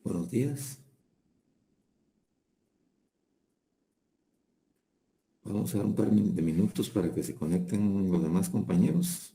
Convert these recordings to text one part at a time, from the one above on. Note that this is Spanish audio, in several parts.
Buenos días. Vamos a dar un par de minutos para que se conecten los demás compañeros.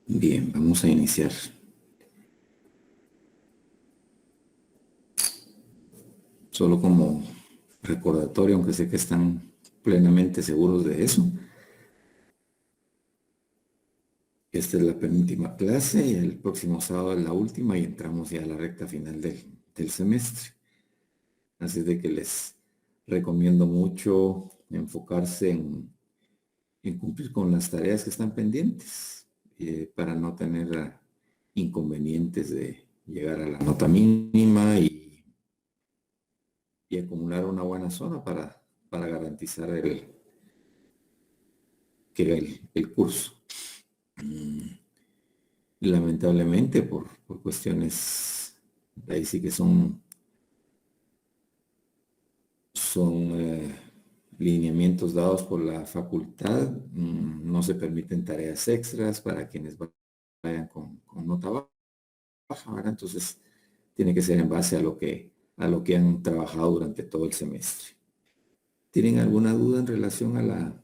Bien, vamos a iniciar. Solo como recordatorio, aunque sé que están plenamente seguros de eso. Esta es la penúltima clase y el próximo sábado es la última y entramos ya a la recta final del semestre. Así de que les recomiendo mucho enfocarse en cumplir con las tareas que están pendientes para no tener inconvenientes de llegar a la nota mínima y acumular una buena zona para garantizar el curso. Lamentablemente por cuestiones, ahí sí que son lineamientos dados por la facultad, no se permiten tareas extras para quienes vayan con nota baja, ¿verdad? Entonces tiene que ser en base a lo que han trabajado durante todo el semestre. ¿Tienen alguna duda en relación a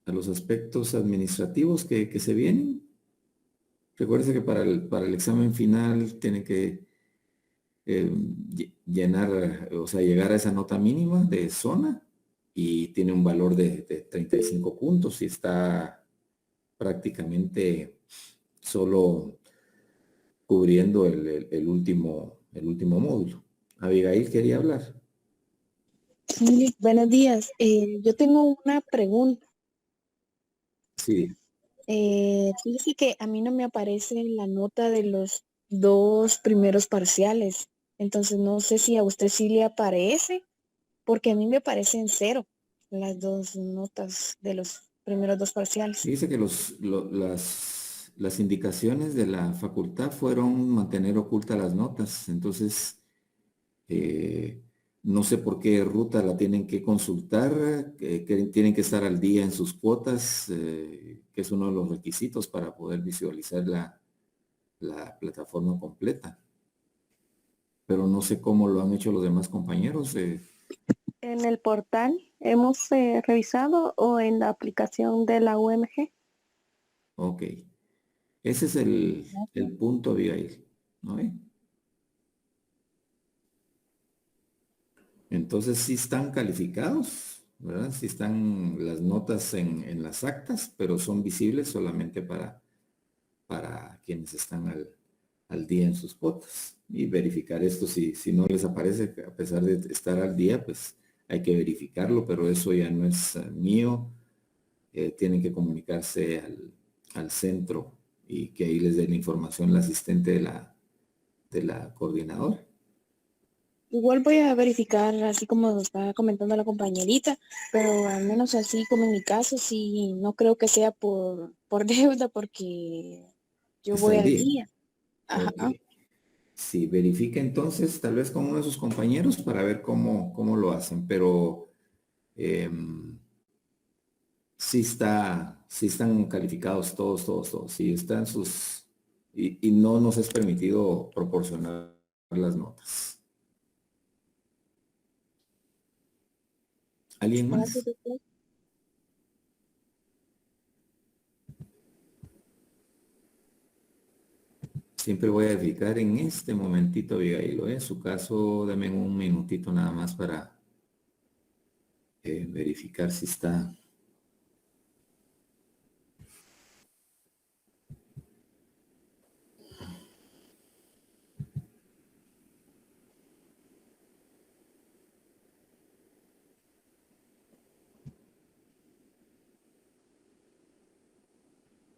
los aspectos administrativos que se vienen? Recuerden que para el examen final tienen que llenar, o sea, llegar a esa nota mínima de zona y tiene un valor de 35 puntos y está prácticamente solo cubriendo el último módulo. Abigail quería hablar. Sí, buenos días. Yo tengo una pregunta. Sí, Fíjese que a mí no me aparece la nota de los dos primeros parciales. Entonces no sé si a usted sí le aparece, porque a mí me aparecen cero las dos notas de los primeros dos parciales. dice que las indicaciones de la facultad fueron mantener ocultas las notas, entonces Eh, no sé por qué ruta la tienen que consultar, que tienen que estar al día en sus cuotas, que es uno de los requisitos para poder visualizar la plataforma completa. Pero no sé cómo lo han hecho los demás compañeros. En el portal hemos revisado o en la aplicación de la UMG. Ok, ese es el punto, Abigail, ¿no? Entonces sí están calificados, ¿verdad? Sí están las notas en las actas, pero son visibles solamente para quienes están al día en sus cuotas y verificar esto. Si no les aparece, a pesar de estar al día, pues hay que verificarlo, pero eso ya no es mío. Tienen que comunicarse al centro y que ahí les dé la información la asistente de la coordinadora. Igual voy a verificar, así como está comentando la compañerita, pero al menos así como en mi caso, sí, no creo que sea por deuda, porque yo Está voy al al día. día. Ajá. Ok. Si verifica entonces, tal vez con uno de sus compañeros para ver cómo lo hacen, pero sí están calificados todos. Sí están sus, y no nos es permitido proporcionar las notas. ¿Alguien Gracias, más? doctor. Siempre voy a verificar en este momentito, Abigail, en su caso, dame un minutito nada más para verificar si está.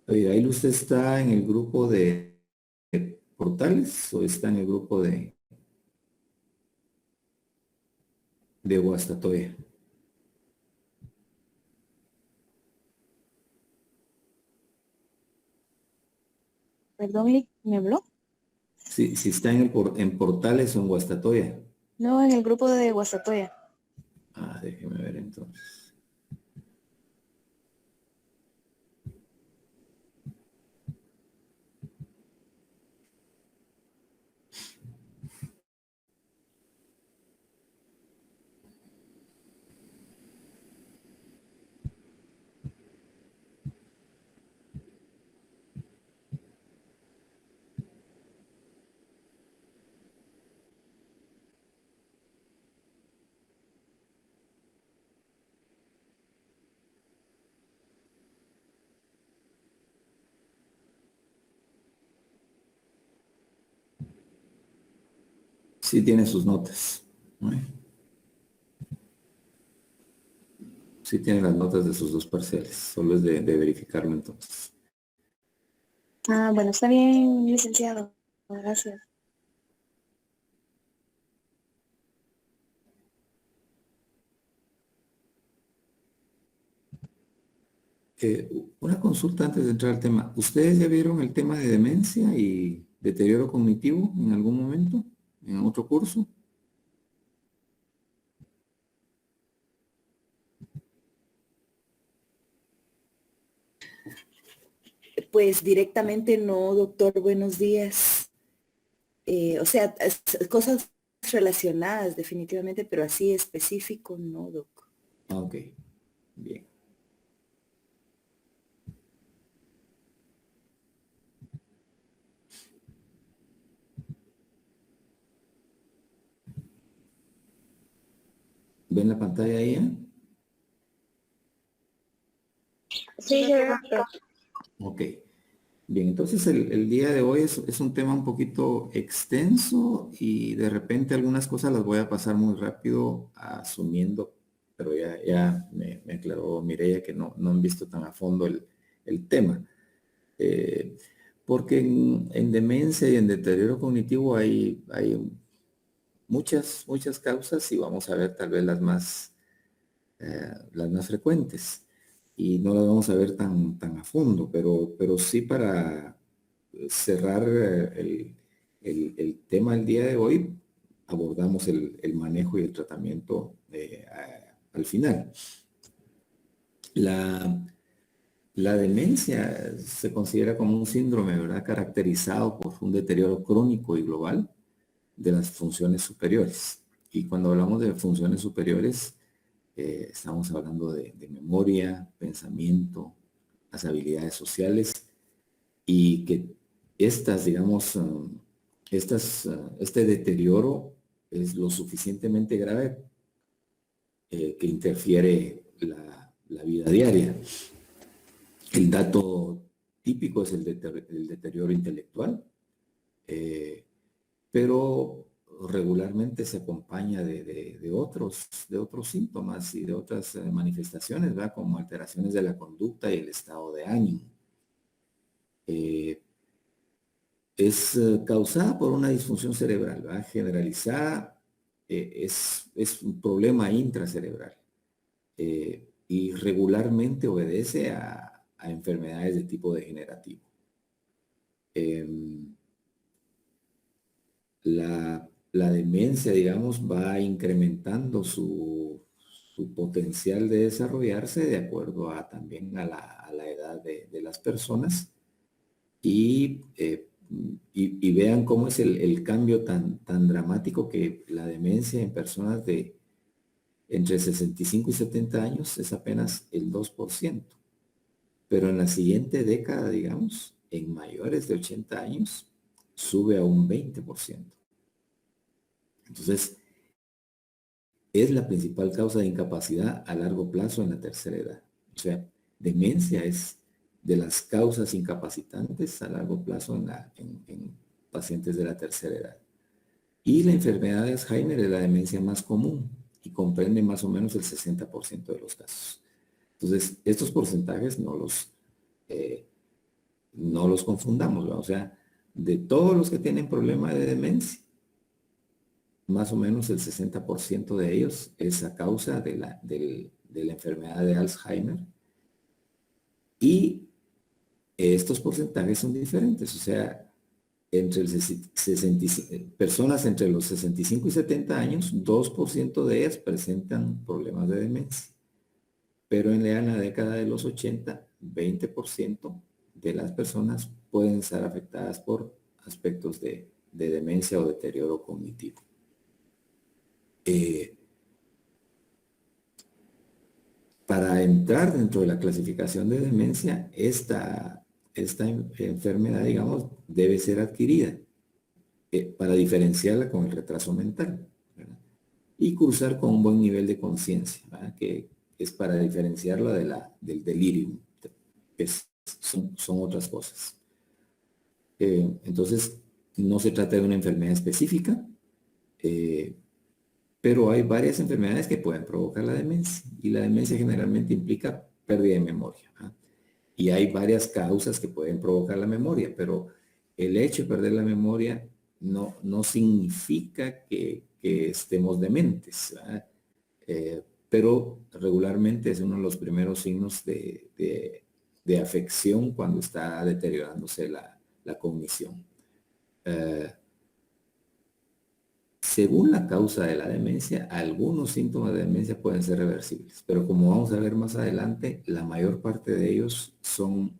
Abigail, ¿usted está en el grupo de portales o está en el grupo de Guastatoya? Perdón, ¿me habló? Si está en portales o en Guastatoya. No, en el grupo de Guastatoya. Ah, déjeme ver entonces. Sí tiene sus notas, ¿no? Sí tiene las notas de sus dos parciales. Solo es de verificarlo entonces. Ah, bueno, está bien, licenciado. Gracias. Una consulta antes de entrar al tema. ¿Ustedes ya vieron el tema de demencia y deterioro cognitivo en algún momento? ¿En otro curso? Pues directamente no, doctor, buenos días. O sea, cosas relacionadas definitivamente, pero así específico no, doc. Ah, ok, bien. ¿Ven la pantalla ahí? Sí, doctor. Ok. Bien, entonces el día de hoy es un tema un poquito extenso y de repente algunas cosas las voy a pasar muy rápido asumiendo, pero ya me aclaró Mireia que no han visto tan a fondo el tema. Eh, porque en demencia y en deterioro cognitivo hay muchas causas y vamos a ver tal vez las más frecuentes y no las vamos a ver tan a fondo, pero sí para cerrar el tema el día de hoy, abordamos el manejo y el tratamiento al final. La demencia se considera como un síndrome, ¿verdad? Caracterizado por un deterioro crónico y global de las funciones superiores. Y cuando hablamos de funciones superiores, estamos hablando de memoria, pensamiento, las habilidades sociales y que estas, digamos, este deterioro es lo suficientemente grave que interfiere la vida diaria. El dato típico es el deterioro intelectual, pero regularmente se acompaña de otros síntomas y de otras manifestaciones, ¿verdad? Como alteraciones de la conducta y el estado de ánimo. Es causada por una disfunción cerebral, ¿verdad? Generalizada, es un problema intracerebral y regularmente obedece a enfermedades de tipo degenerativo. Em, la demencia, digamos, va incrementando su su potencial de desarrollarse de acuerdo a también a la edad de las personas y vean cómo es el cambio tan dramático que la demencia en personas de entre 65 y 70 años es apenas el 2%. Pero en la siguiente década, digamos, en mayores de 80 años, sube a un 20%. Entonces, es la principal causa de incapacidad a largo plazo en la tercera edad. O sea, demencia es de las causas incapacitantes a largo plazo en pacientes de la tercera edad. Y la enfermedad de Alzheimer es la demencia más común y comprende más o menos el 60% de los casos. Entonces, estos porcentajes no los confundamos, ¿verdad? O sea, de todos los que tienen problema de demencia, más o menos el 60% de ellos es a causa de la enfermedad de Alzheimer. Y estos porcentajes son diferentes, o sea, entre personas entre los 65 y 70 años, 2% de ellas presentan problemas de demencia. Pero en la década de los 80, 20% de las personas pueden estar afectadas por aspectos de demencia o deterioro cognitivo. Para entrar dentro de la clasificación de demencia, esta enfermedad, digamos, debe ser adquirida para diferenciarla con el retraso mental, ¿verdad? Y cursar con un buen nivel de conciencia, que es para diferenciarla del delirium, que son otras cosas. Entonces, no se trata de una enfermedad específica, pero hay varias enfermedades que pueden provocar la demencia, y la demencia generalmente implica pérdida de memoria. Y hay varias causas que pueden provocar la memoria, pero el hecho de perder la memoria no significa que estemos dementes, pero regularmente es uno de los primeros signos de afección cuando está deteriorándose la cognición. Según la causa de la demencia, algunos síntomas de demencia pueden ser reversibles, pero como vamos a ver más adelante, la mayor parte de ellos son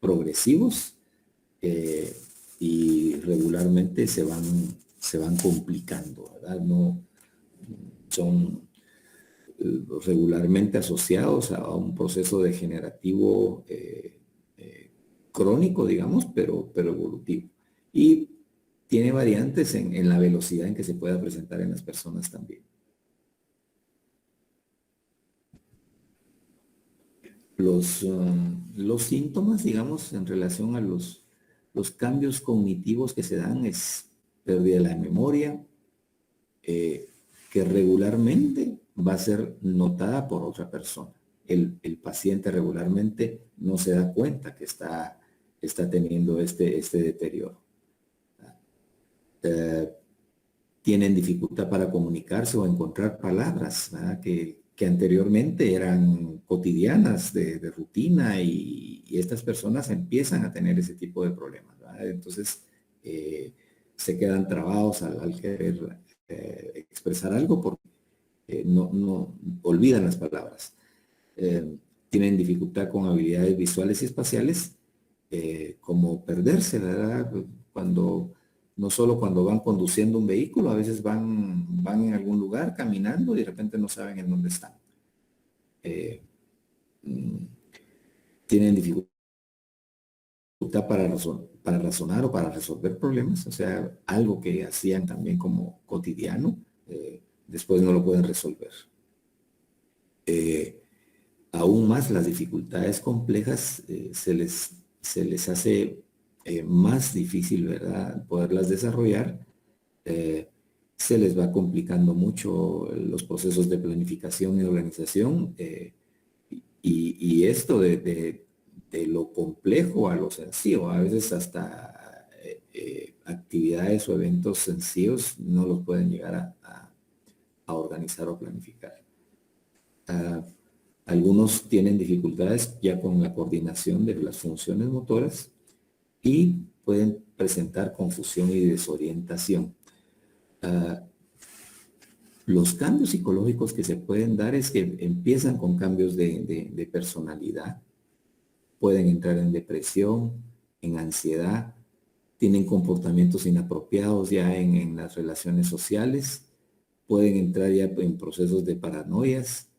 progresivos y regularmente se van complicando, ¿verdad? No son regularmente asociados a un proceso degenerativo crónico, digamos, pero evolutivo. Y tiene variantes en la velocidad en que se pueda presentar en las personas también. Los síntomas, digamos, en relación a los cambios cognitivos que se dan es pérdida de la memoria, que regularmente va a ser notada por otra persona. El paciente regularmente no se da cuenta que está teniendo este deterioro. Tienen dificultad para comunicarse o encontrar palabras, ¿verdad? Que anteriormente eran cotidianas de rutina, y estas personas empiezan a tener ese tipo de problemas, ¿verdad? Entonces se quedan trabados al querer expresar algo porque no olvidan las palabras. Tienen dificultad con habilidades visuales y espaciales, como perderse, ¿verdad? No solo cuando van conduciendo un vehículo, a veces van en algún lugar caminando y de repente no saben en dónde están. Tienen dificultad para razonar o para resolver problemas, o sea, algo que hacían también como cotidiano, después no lo pueden resolver. Aún más las dificultades complejas se les hace más difícil, ¿verdad?, poderlas desarrollar. Se les va complicando mucho los procesos de planificación y organización, y esto de lo complejo a lo sencillo, a veces hasta actividades o eventos sencillos no los pueden llegar a organizar o planificar. Algunos tienen dificultades ya con la coordinación de las funciones motoras y pueden presentar confusión y desorientación. Los cambios psicológicos que se pueden dar es que empiezan con cambios de personalidad, pueden entrar en depresión, en ansiedad, tienen comportamientos inapropiados ya en las relaciones sociales, pueden entrar ya en procesos de paranoias,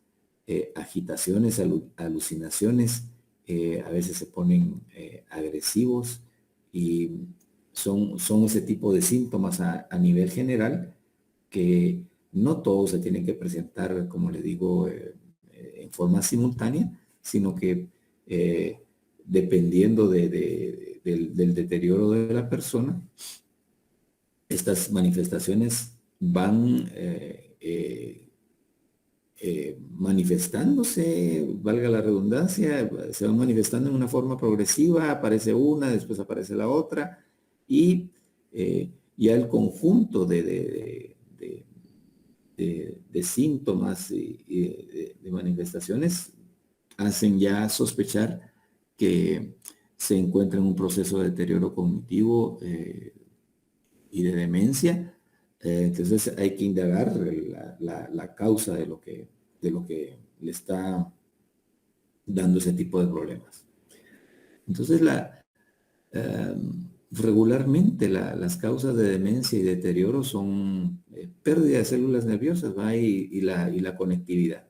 agitaciones, alucinaciones, a veces se ponen agresivos y son ese tipo de síntomas a nivel general que no todos se tienen que presentar, como le digo, en forma simultánea, sino que dependiendo del deterioro de la persona, estas manifestaciones van manifestándose, valga la redundancia, se van manifestando en una forma progresiva, aparece una, después aparece la otra, y ya el conjunto de síntomas y de manifestaciones hacen ya sospechar que se encuentra en un proceso de deterioro cognitivo y de demencia. Entonces hay que indagar la causa de lo que le está dando ese tipo de problemas. Entonces regularmente las causas de demencia y deterioro son pérdida de células nerviosas, ¿va? Y la conectividad.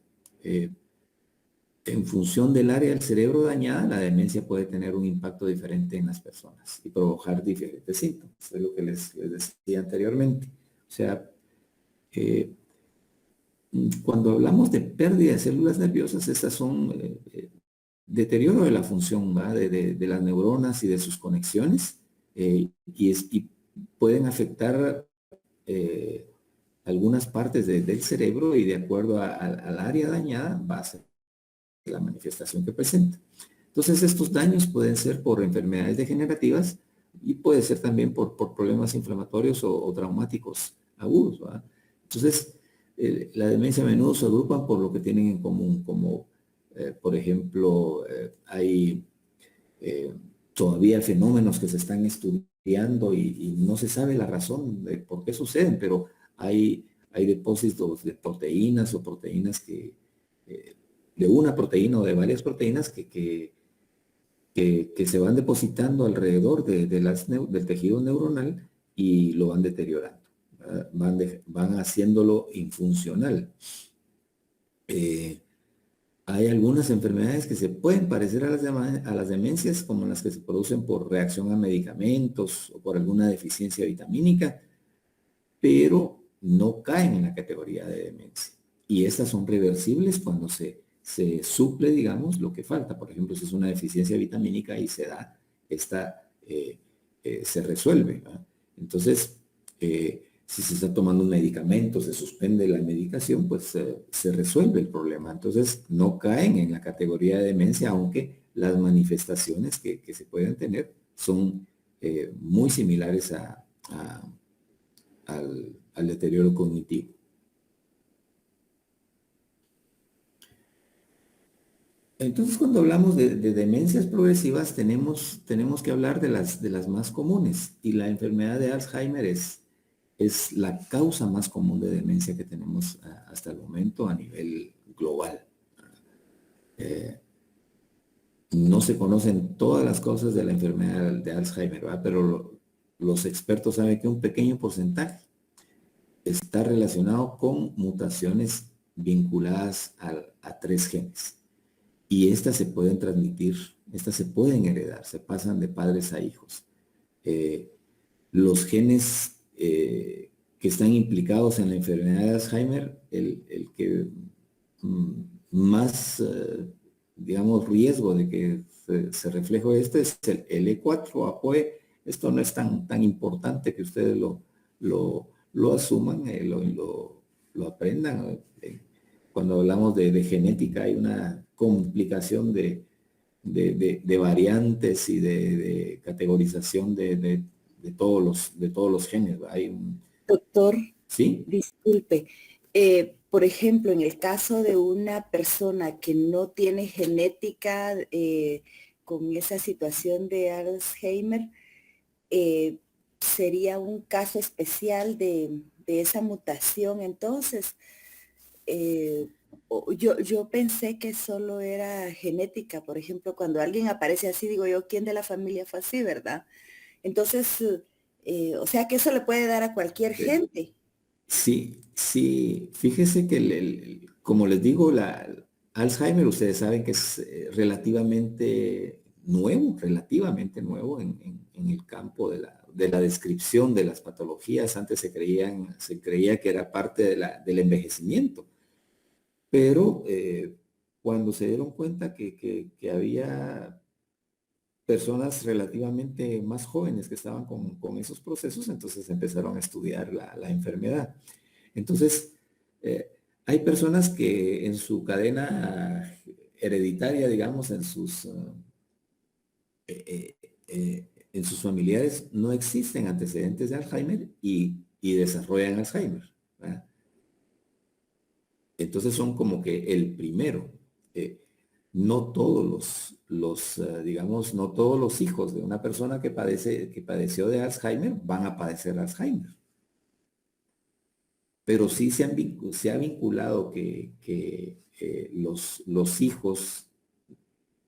En función del área del cerebro dañada, la demencia puede tener un impacto diferente en las personas y provocar diferentes síntomas. Es lo que les decía anteriormente. O sea, cuando hablamos de pérdida de células nerviosas, estas son deterioro de la función, ¿va? De las neuronas y de sus conexiones, y pueden afectar algunas partes del cerebro, y de acuerdo al área dañada va a ser la manifestación que presenta. Entonces estos daños pueden ser por enfermedades degenerativas y puede ser también por problemas inflamatorios o traumáticos agudos, ¿va? Entonces la demencia a menudo se agrupan por lo que tienen en común, como por ejemplo hay todavía fenómenos que se están estudiando y no se sabe la razón de por qué suceden, pero hay depósitos de proteínas o proteínas de una proteína o de varias proteínas que se van depositando alrededor del tejido neuronal y lo van deteriorando, van haciéndolo infuncional. Hay algunas enfermedades que se pueden parecer a las demencias, como las que se producen por reacción a medicamentos o por alguna deficiencia vitamínica, pero no caen en la categoría de demencia. Y estas son reversibles cuando se suple, digamos, lo que falta. Por ejemplo, si es una deficiencia vitamínica y se da, esta se resuelve, ¿verdad? Entonces, si se está tomando un medicamento, se suspende la medicación, pues se resuelve el problema. Entonces, no caen en la categoría de demencia, aunque las manifestaciones que se pueden tener son muy similares al deterioro cognitivo. Entonces, cuando hablamos de demencias progresivas, tenemos que hablar de las más comunes, y la enfermedad de Alzheimer es la causa más común de demencia que tenemos hasta el momento a nivel global. No se conocen todas las causas de la enfermedad de Alzheimer, ¿verdad? Pero los expertos saben que un pequeño porcentaje está relacionado con mutaciones vinculadas a 3 genes. Y estas se pueden transmitir, estas se pueden heredar, se pasan de padres a hijos. Los genes que están implicados en la enfermedad de Alzheimer, el que más, digamos, riesgo de que se refleje es el E4 APOE. Esto no es tan importante que ustedes lo asuman, lo aprendan. Cuando hablamos de genética hay una complicación de variantes y de categorización de todos los genes. Hay un... Doctor, ¿sí? Disculpe. Por ejemplo, en el caso de una persona que no tiene genética con esa situación de Alzheimer, sería un caso especial de esa mutación. Entonces, Yo pensé que solo era genética. Por ejemplo, cuando alguien aparece así, digo yo, ¿quién de la familia fue así, verdad? Entonces, o sea que eso le puede dar a cualquier Eh, gente. Sí, sí, fíjese que como les digo, Alzheimer, ustedes saben que es relativamente nuevo en el campo de la descripción de las patologías. Antes se creía que era parte del envejecimiento, pero cuando se dieron cuenta que había personas relativamente más jóvenes que estaban con esos procesos, entonces empezaron a estudiar la enfermedad. Entonces, eh, hay personas que en su cadena hereditaria, digamos, en sus familiares no existen antecedentes de Alzheimer y desarrollan Alzheimer, ¿verdad? Entonces son como que el primero. Eh, no todos digamos, no todos los hijos de una persona que padeció de Alzheimer van a padecer Alzheimer. Pero sí se ha vinculado que los hijos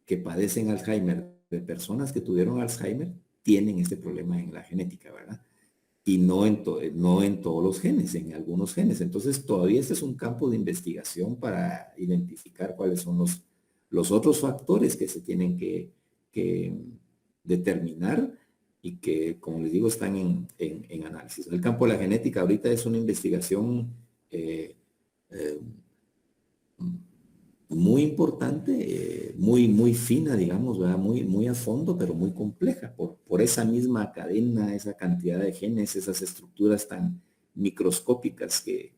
que padecen Alzheimer, de personas que tuvieron Alzheimer, tienen este problema en la genética, ¿verdad? Y no en todos los genes, en algunos genes. Entonces, todavía este es un campo de investigación para identificar cuáles son los otros factores que se tienen que determinar y que, como les digo, están en análisis. El campo de la genética ahorita es una investigación eh, eh, muy importante, muy fina, digamos, ¿verdad? Muy a fondo, pero muy compleja, por esa misma cadena, esa cantidad de genes, esas estructuras tan microscópicas que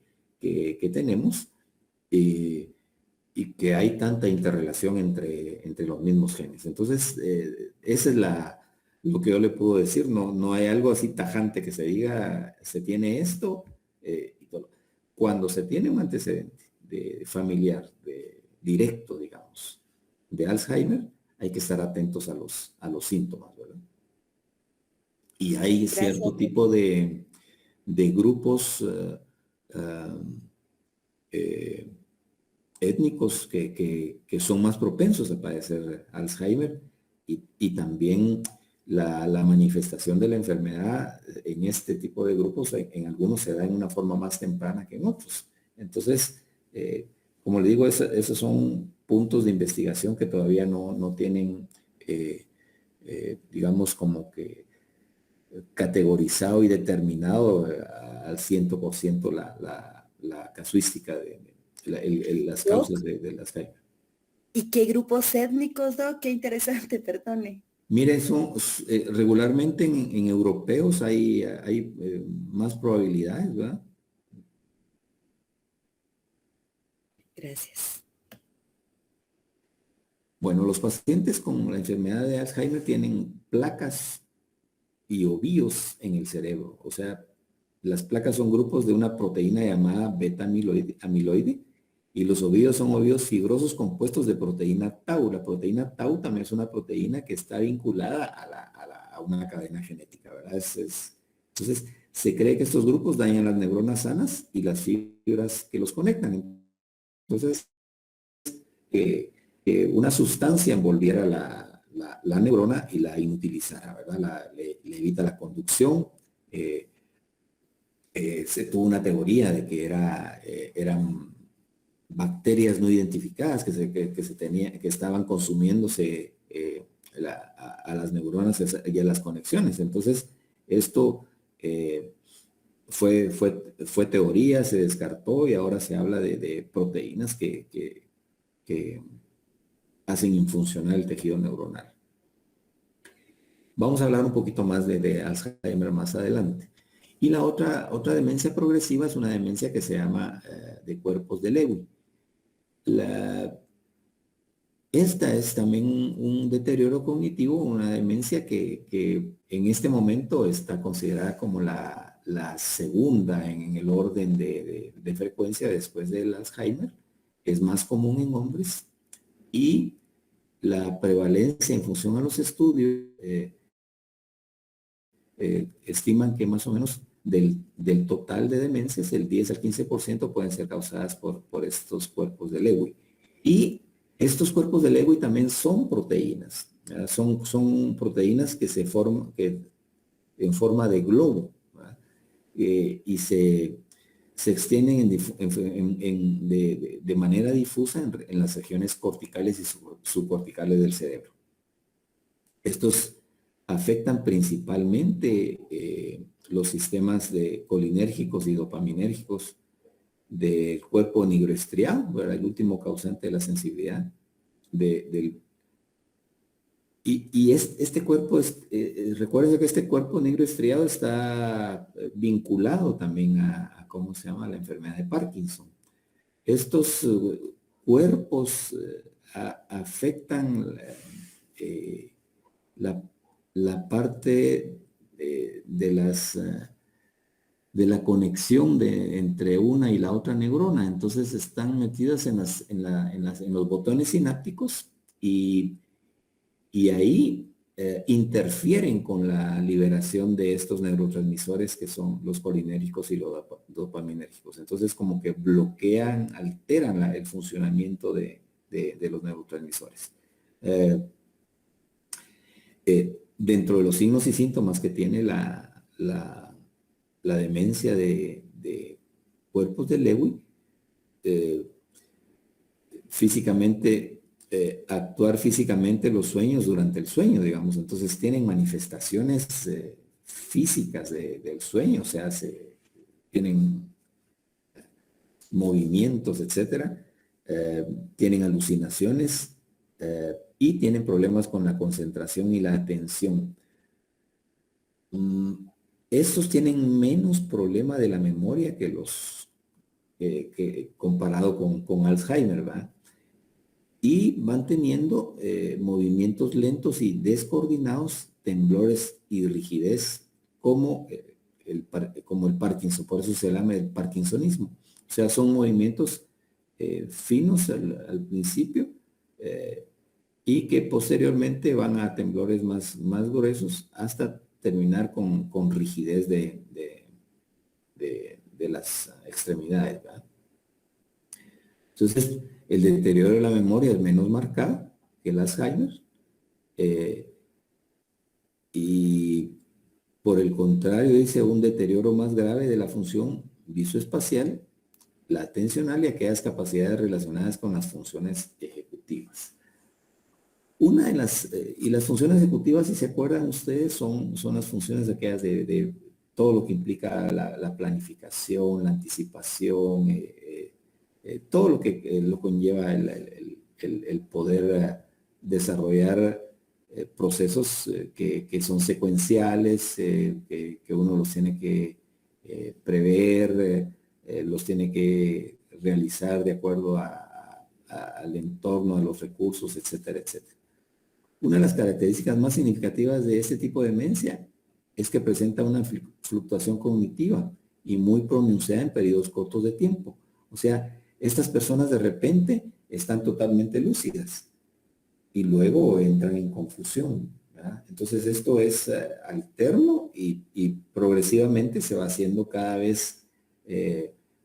tenemos, eh, y que hay tanta interrelación entre los mismos genes. Entonces, esa es lo que yo le puedo decir. No hay algo así tajante que se diga, se tiene esto, y todo. Cuando se tiene un antecedente de familiar, directo, digamos, de Alzheimer, hay que estar atentos a los síntomas, ¿verdad? Y hay Gracias. cierto tipo de grupos eh, étnicos que son más propensos a padecer Alzheimer y también la manifestación de la enfermedad en este tipo de grupos, en algunos se da en una forma más temprana que en otros. Entonces, como le digo, esos son puntos de investigación que todavía no tienen, digamos, como que categorizado y determinado al 100% la casuística las causas Doc, de las Alzheimer. ¿y qué grupos étnicos, Doc? Qué interesante, perdone. Mire, eso regularmente en europeos hay más probabilidades, ¿verdad? Gracias. Bueno, los pacientes con la enfermedad de Alzheimer tienen placas y ovillos en el cerebro. O sea, las placas son grupos de una proteína llamada beta-amiloide y los ovillos son ovillos fibrosos compuestos de proteína tau. La proteína tau también es una proteína que está vinculada a una cadena genética, ¿verdad? Entonces, se cree que estos grupos dañan las neuronas sanas y las fibras que los conectan. Entonces, que una sustancia envolviera la neurona y la inutilizara, ¿verdad? Le evita la conducción. Se tuvo una teoría de que eran bacterias no identificadas que estaban consumiéndose a las neuronas y a las conexiones. Entonces, esto fue teoría, se descartó y ahora se habla de proteínas que hacen infuncionar el tejido neuronal. Vamos a hablar un poquito más de Alzheimer más adelante. Y la otra demencia progresiva es una demencia que se llama de cuerpos de Lewy. Esta es también un deterioro cognitivo, una demencia que en este momento está considerada como la segunda en el orden de frecuencia después del Alzheimer. Es más común en hombres y la prevalencia en función a los estudios estiman que más o menos del total de demencias, el 10 al 15% pueden ser causadas por estos cuerpos de Lewy. Y estos cuerpos de Lewy también son proteínas. Son proteínas que se forman en forma de globo, y se extienden de manera difusa en las regiones corticales y subcorticales del cerebro. Estos afectan principalmente los sistemas colinérgicos y dopaminérgicos del cuerpo nigroestriado, ¿verdad? El último causante de la sensibilidad este cuerpo recuerden que este cuerpo negro estriado está vinculado también a ¿cómo se llama? La enfermedad de Parkinson. Estos cuerpos afectan la parte de la conexión entre una y la otra neurona. Entonces están metidas en los botones sinápticos y ahí interfieren con la liberación de estos neurotransmisores que son los colinérgicos y los dopaminérgicos. Entonces como que bloquean, alteran el funcionamiento de los neurotransmisores. Dentro de los signos y síntomas que tiene la demencia de cuerpos de Lewy, actuar físicamente los sueños durante el sueño, digamos. Entonces tienen manifestaciones físicas del sueño, o sea, tienen movimientos, etcétera, tienen alucinaciones y tienen problemas con la concentración y la atención. Estos tienen menos problema de la memoria que comparado con Alzheimer, ¿verdad? Y van teniendo movimientos lentos y descoordinados, temblores y rigidez, como el Parkinson. Por eso se llama el parkinsonismo. O sea, son movimientos finos al principio y que posteriormente van a temblores más gruesos hasta terminar con rigidez de las extremidades, ¿verdad? Entonces, el deterioro de la memoria es menos marcado que el Alzheimer. Y por el contrario, dice un deterioro más grave de la función visoespacial, la atencional y aquellas capacidades relacionadas con las funciones ejecutivas. Y las funciones ejecutivas, si se acuerdan ustedes, son las funciones aquellas de todo lo que implica la planificación, la anticipación, todo lo que lo conlleva el poder desarrollar procesos que son secuenciales, que uno los tiene que prever, los tiene que realizar de acuerdo al entorno, a los recursos, etcétera, etcétera. Una de las características más significativas de este tipo de demencia es que presenta una fluctuación cognitiva y muy pronunciada en periodos cortos de tiempo. O sea, estas personas de repente están totalmente lúcidas y luego entran en confusión, ¿verdad? Entonces esto es alterno y progresivamente se va haciendo cada vez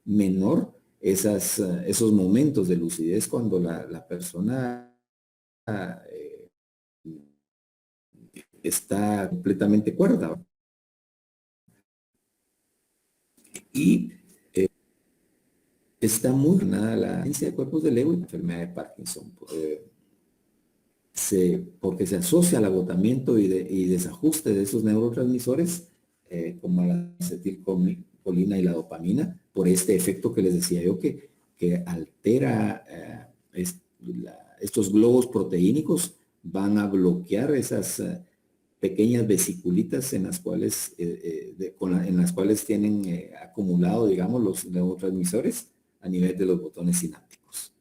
menor esos momentos de lucidez cuando la persona está completamente cuerda. Y está muy relacionada la demencia de cuerpos de Lewy y la enfermedad de Parkinson, porque se asocia al agotamiento y desajuste de esos neurotransmisores, como la acetilcolina y la dopamina, por este efecto que les decía yo que altera estos globos proteínicos, van a bloquear esas pequeñas vesiculitas en las cuales tienen acumulado, digamos, los neurotransmisores a nivel de los botones sinápticos.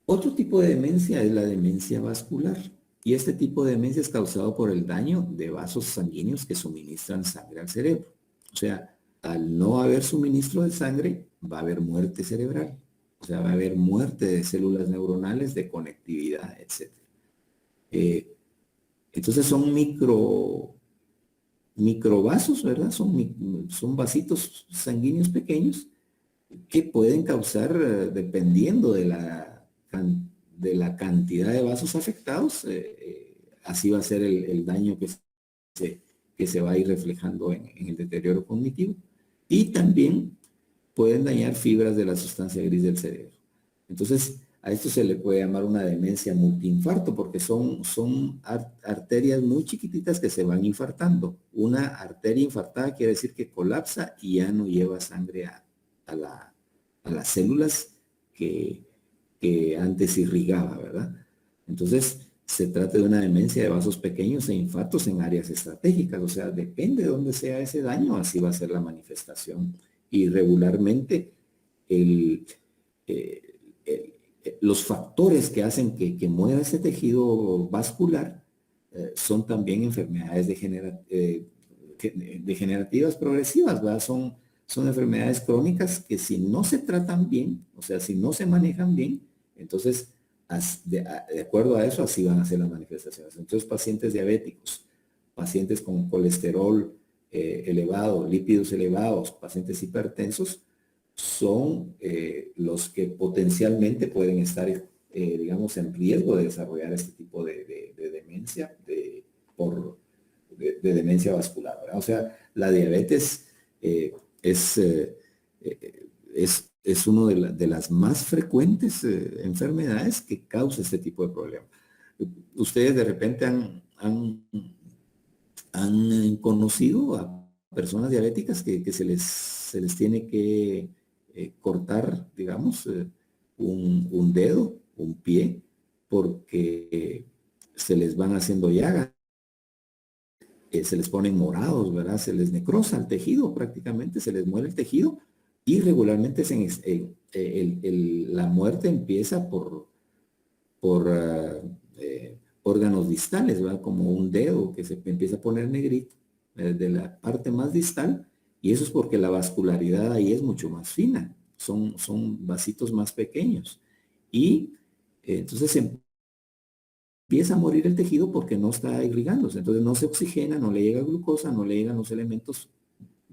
Otro tipo de demencia es la demencia vascular. Y este tipo de demencia es causado por el daño de vasos sanguíneos que suministran sangre al cerebro. O sea, al no haber suministro de sangre, va a haber muerte cerebral. O sea, va a haber muerte de células neuronales, de conectividad, etc. Entonces son microvasos, ¿verdad? Son vasitos sanguíneos pequeños que pueden causar, dependiendo de la cantidad de vasos afectados, así va a ser el daño que se va a ir reflejando en el deterioro cognitivo. Y también pueden dañar fibras de la sustancia gris del cerebro. Entonces, a esto se le puede llamar una demencia multiinfarto, porque son arterias muy chiquititas que se van infartando. Una arteria infartada quiere decir que colapsa y ya no lleva sangre a las células que antes irrigaba, ¿verdad? Entonces, se trata de una demencia de vasos pequeños e infartos en áreas estratégicas. O sea, depende de dónde sea ese daño, así va a ser la manifestación. Y regularmente, los factores que hacen que mueva ese tejido vascular son también enfermedades degenerativas progresivas, ¿verdad? Son enfermedades crónicas que si no se tratan bien, o sea, si no se manejan bien, entonces, de acuerdo a eso, así van a ser las manifestaciones. Entonces, pacientes diabéticos, pacientes con colesterol elevado, lípidos elevados, pacientes hipertensos, son los que potencialmente pueden estar, digamos, en riesgo de desarrollar este tipo de demencia, de demencia vascular, ¿verdad? O sea, la diabetes es una de las más frecuentes enfermedades que causa este tipo de problema. Ustedes de repente han conocido a personas diabéticas que se les tiene que cortar, digamos, un dedo, un pie, porque se les van haciendo llagas, se les ponen morados, ¿verdad? Se les necrosa el tejido prácticamente, se les muere el tejido y regularmente la muerte empieza por órganos distales, ¿verdad? Como un dedo que se empieza a poner negrito de la parte más distal, y eso es porque la vascularidad ahí es mucho más fina, son vasitos más pequeños. Y entonces empieza a morir el tejido porque no está irrigándose, entonces no se oxigena, no le llega glucosa, no le llegan los elementos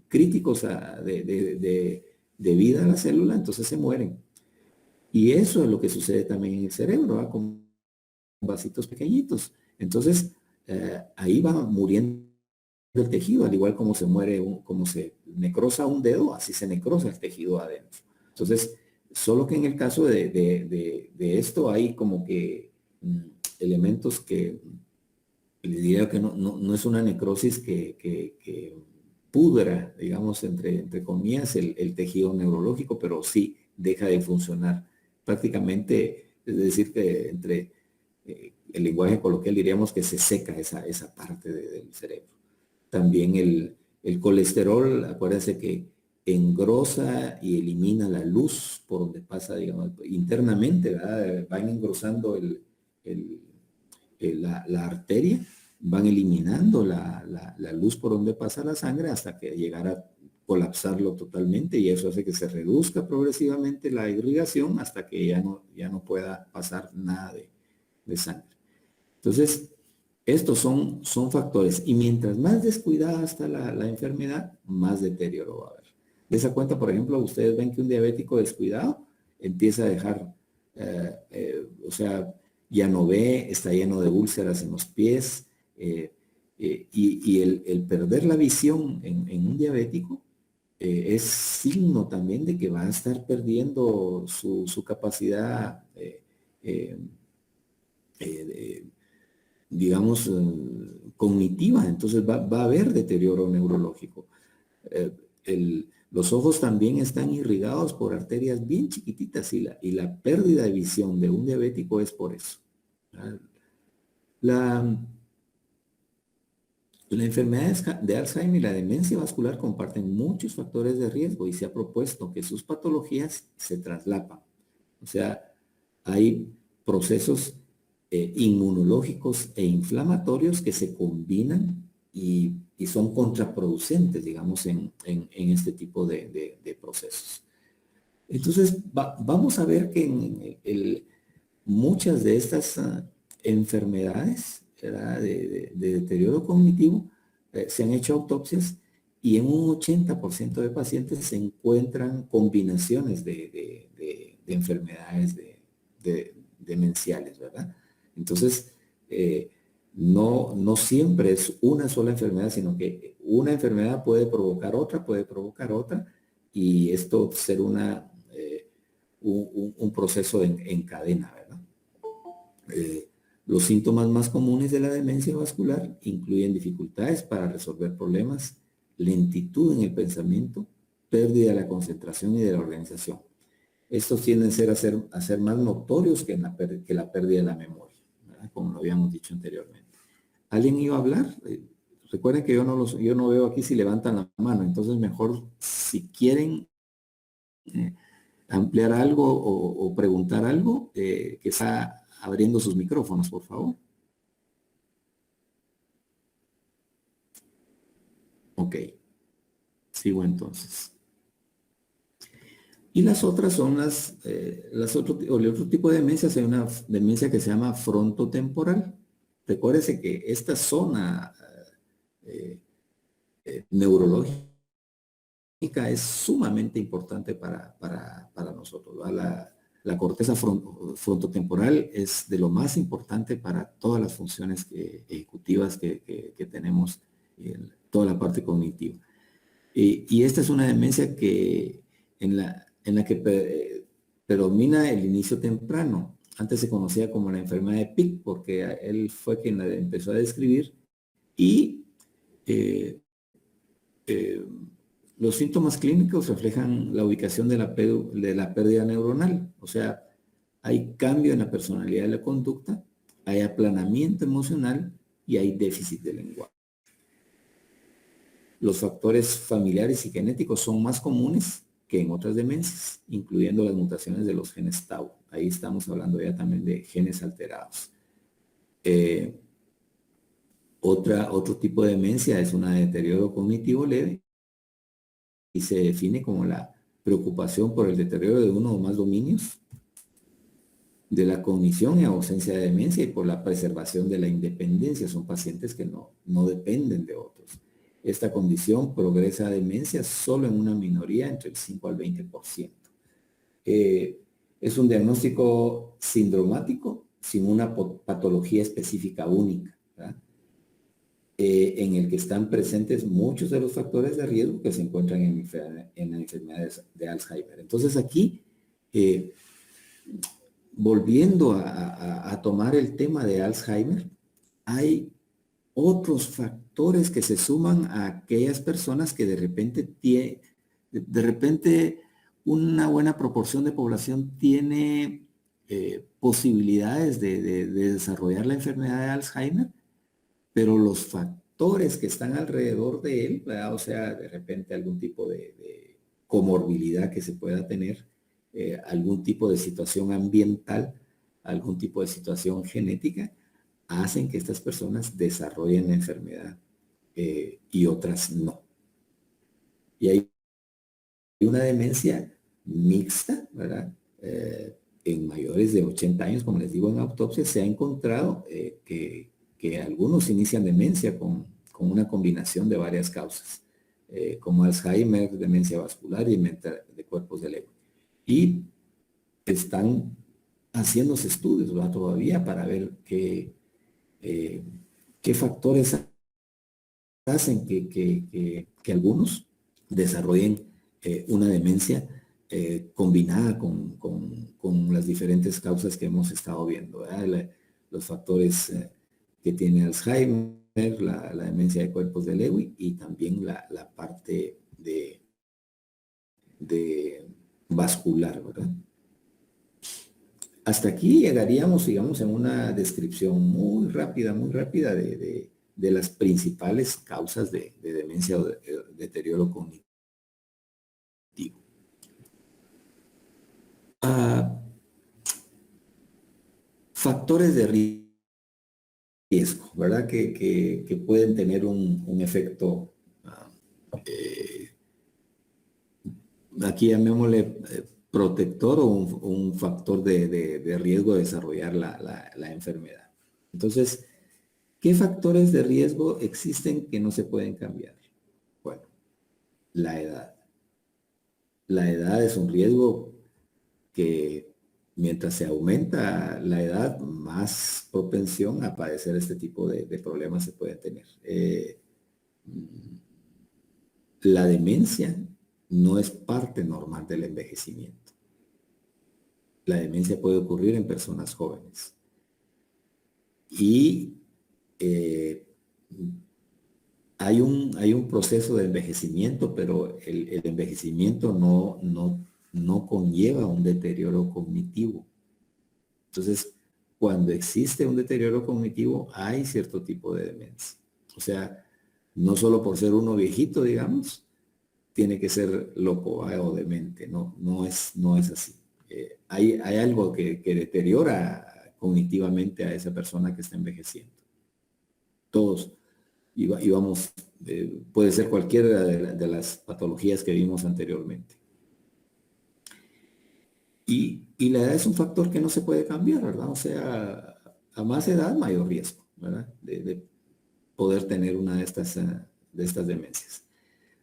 críticos de vida a la célula, entonces se mueren. Y eso es lo que sucede también en el cerebro, ¿verdad? Con vasitos pequeñitos. Entonces, ahí va muriendo el tejido, al igual como como se necrosa un dedo, así se necrosa el tejido adentro. Entonces, solo que en el caso de esto hay como que elementos que les diría que no es una necrosis que pudra, digamos, entre comillas, el tejido neurológico, pero sí deja de funcionar prácticamente, es decir, que entre el lenguaje coloquial diríamos que se seca esa parte del cerebro. También el colesterol, acuérdense que engrosa y elimina la luz por donde pasa, digamos, internamente, ¿verdad? Van engrosando la arteria, van eliminando la luz por donde pasa la sangre hasta que llegara a colapsarlo totalmente, y eso hace que se reduzca progresivamente la irrigación hasta que ya no pueda pasar nada de sangre. Entonces, estos son factores, y mientras más descuidada está la enfermedad, más deterioro va a haber. De esa cuenta, por ejemplo, ustedes ven que un diabético descuidado empieza a dejar, o sea, ya no ve, está lleno de úlceras en los pies, y el perder la visión en un diabético es signo también de que va a estar perdiendo su capacidad, digamos, cognitiva. Entonces va a haber deterioro neurológico. Los ojos también están irrigados por arterias bien chiquititas, y la pérdida de visión de un diabético es por eso. La enfermedad de Alzheimer y la demencia vascular comparten muchos factores de riesgo, y se ha propuesto que sus patologías se traslapan. O sea, hay procesos inmunológicos e inflamatorios que se combinan y son contraproducentes, digamos, en este tipo de procesos. Entonces, vamos a ver que muchas de estas enfermedades, ¿verdad?, de deterioro cognitivo se han hecho autopsias y en un 80% de pacientes se encuentran combinaciones de enfermedades demenciales, ¿verdad? Entonces, no siempre es una sola enfermedad, sino que una enfermedad puede provocar otra, y esto ser un proceso en cadena, ¿verdad? Los síntomas más comunes de la demencia vascular incluyen dificultades para resolver problemas, lentitud en el pensamiento, pérdida de la concentración y de la organización. Estos tienden a ser más notorios que la pérdida de la memoria, ¿verdad? Como lo habíamos dicho anteriormente. ¿Alguien iba a hablar? Recuerden que yo no veo aquí si levantan la mano, entonces mejor si quieren ampliar algo o preguntar algo, que está abriendo sus micrófonos, por favor. Ok. Sigo entonces. Y las otras son el otro tipo de demencias. Hay una demencia que se llama frontotemporal. Recuérdese que esta zona neurológica es sumamente importante para nosotros, ¿verdad? La corteza frontotemporal es de lo más importante para todas las funciones ejecutivas que tenemos, toda la parte cognitiva. Y esta es una demencia en la que predomina el inicio temprano. Antes se conocía como la enfermedad de Pick, porque él fue quien la empezó a describir. Y los síntomas clínicos reflejan la ubicación de la pérdida neuronal. O sea, hay cambio en la personalidad de la conducta, hay aplanamiento emocional y hay déficit de lenguaje. Los factores familiares y genéticos son más comunes que en otras demencias, incluyendo las mutaciones de los genes Tau. Ahí estamos hablando ya también de genes alterados. Otro tipo de demencia es una de deterioro cognitivo leve y se define como la preocupación por el deterioro de uno o más dominios de la cognición y ausencia de demencia y por la preservación de la independencia. Son pacientes que no dependen de otros. Esta condición progresa a demencia solo en una minoría, entre el 5 al 20%. Es un diagnóstico sindromático sin una patología específica única, ¿verdad? En el que están presentes muchos de los factores de riesgo que se encuentran en la enfermedad de Alzheimer. Entonces aquí, volviendo a tomar el tema de Alzheimer, hay otros factores que se suman a aquellas personas que de repente una buena proporción de población tiene posibilidades de desarrollar la enfermedad de Alzheimer, pero los factores que están alrededor de él, ¿verdad? O sea, de repente algún tipo de comorbilidad que se pueda tener, algún tipo de situación ambiental, algún tipo de situación genética, hacen que estas personas desarrollen la enfermedad y otras no. Y hay una demencia mixta, ¿verdad? En mayores de 80 años, como les digo, en autopsia se ha encontrado que algunos inician demencia con una combinación de varias causas, como Alzheimer, demencia vascular y demencia de cuerpos de Lewy. Y están haciéndose estudios, ¿verdad? Todavía para ver qué factores hacen que algunos desarrollen una demencia combinada con las diferentes causas que hemos estado viendo, ¿verdad? Los factores que tiene Alzheimer, la demencia de cuerpos de Lewy y también la parte de vascular, ¿verdad? Hasta aquí llegaríamos, digamos, en una descripción muy rápida de las principales causas de demencia o de deterioro cognitivo. Factores de riesgo, ¿verdad? Que pueden tener un efecto, aquí llamémosle protector o un factor de riesgo de desarrollar la enfermedad. Entonces, ¿Qué factores de riesgo existen que no se pueden cambiar? Bueno, la edad. La edad es un riesgo que mientras se aumenta la edad, más propensión a padecer este tipo de problemas se puede tener. La demencia no es parte normal del envejecimiento. La demencia puede ocurrir en personas jóvenes. Y hay un proceso de envejecimiento, pero el envejecimiento no conlleva un deterioro cognitivo. Entonces, cuando existe un deterioro cognitivo, hay cierto tipo de demencia. O sea, no solo por ser uno viejito, digamos, tiene que ser loco o demente. No es así. Hay algo que deteriora cognitivamente a esa persona que está envejeciendo. Todos, y vamos, puede ser cualquiera de las patologías que vimos anteriormente. Y la edad es un factor que no se puede cambiar, ¿verdad? O sea, a más edad, mayor riesgo, ¿verdad? De poder tener una de estas demencias.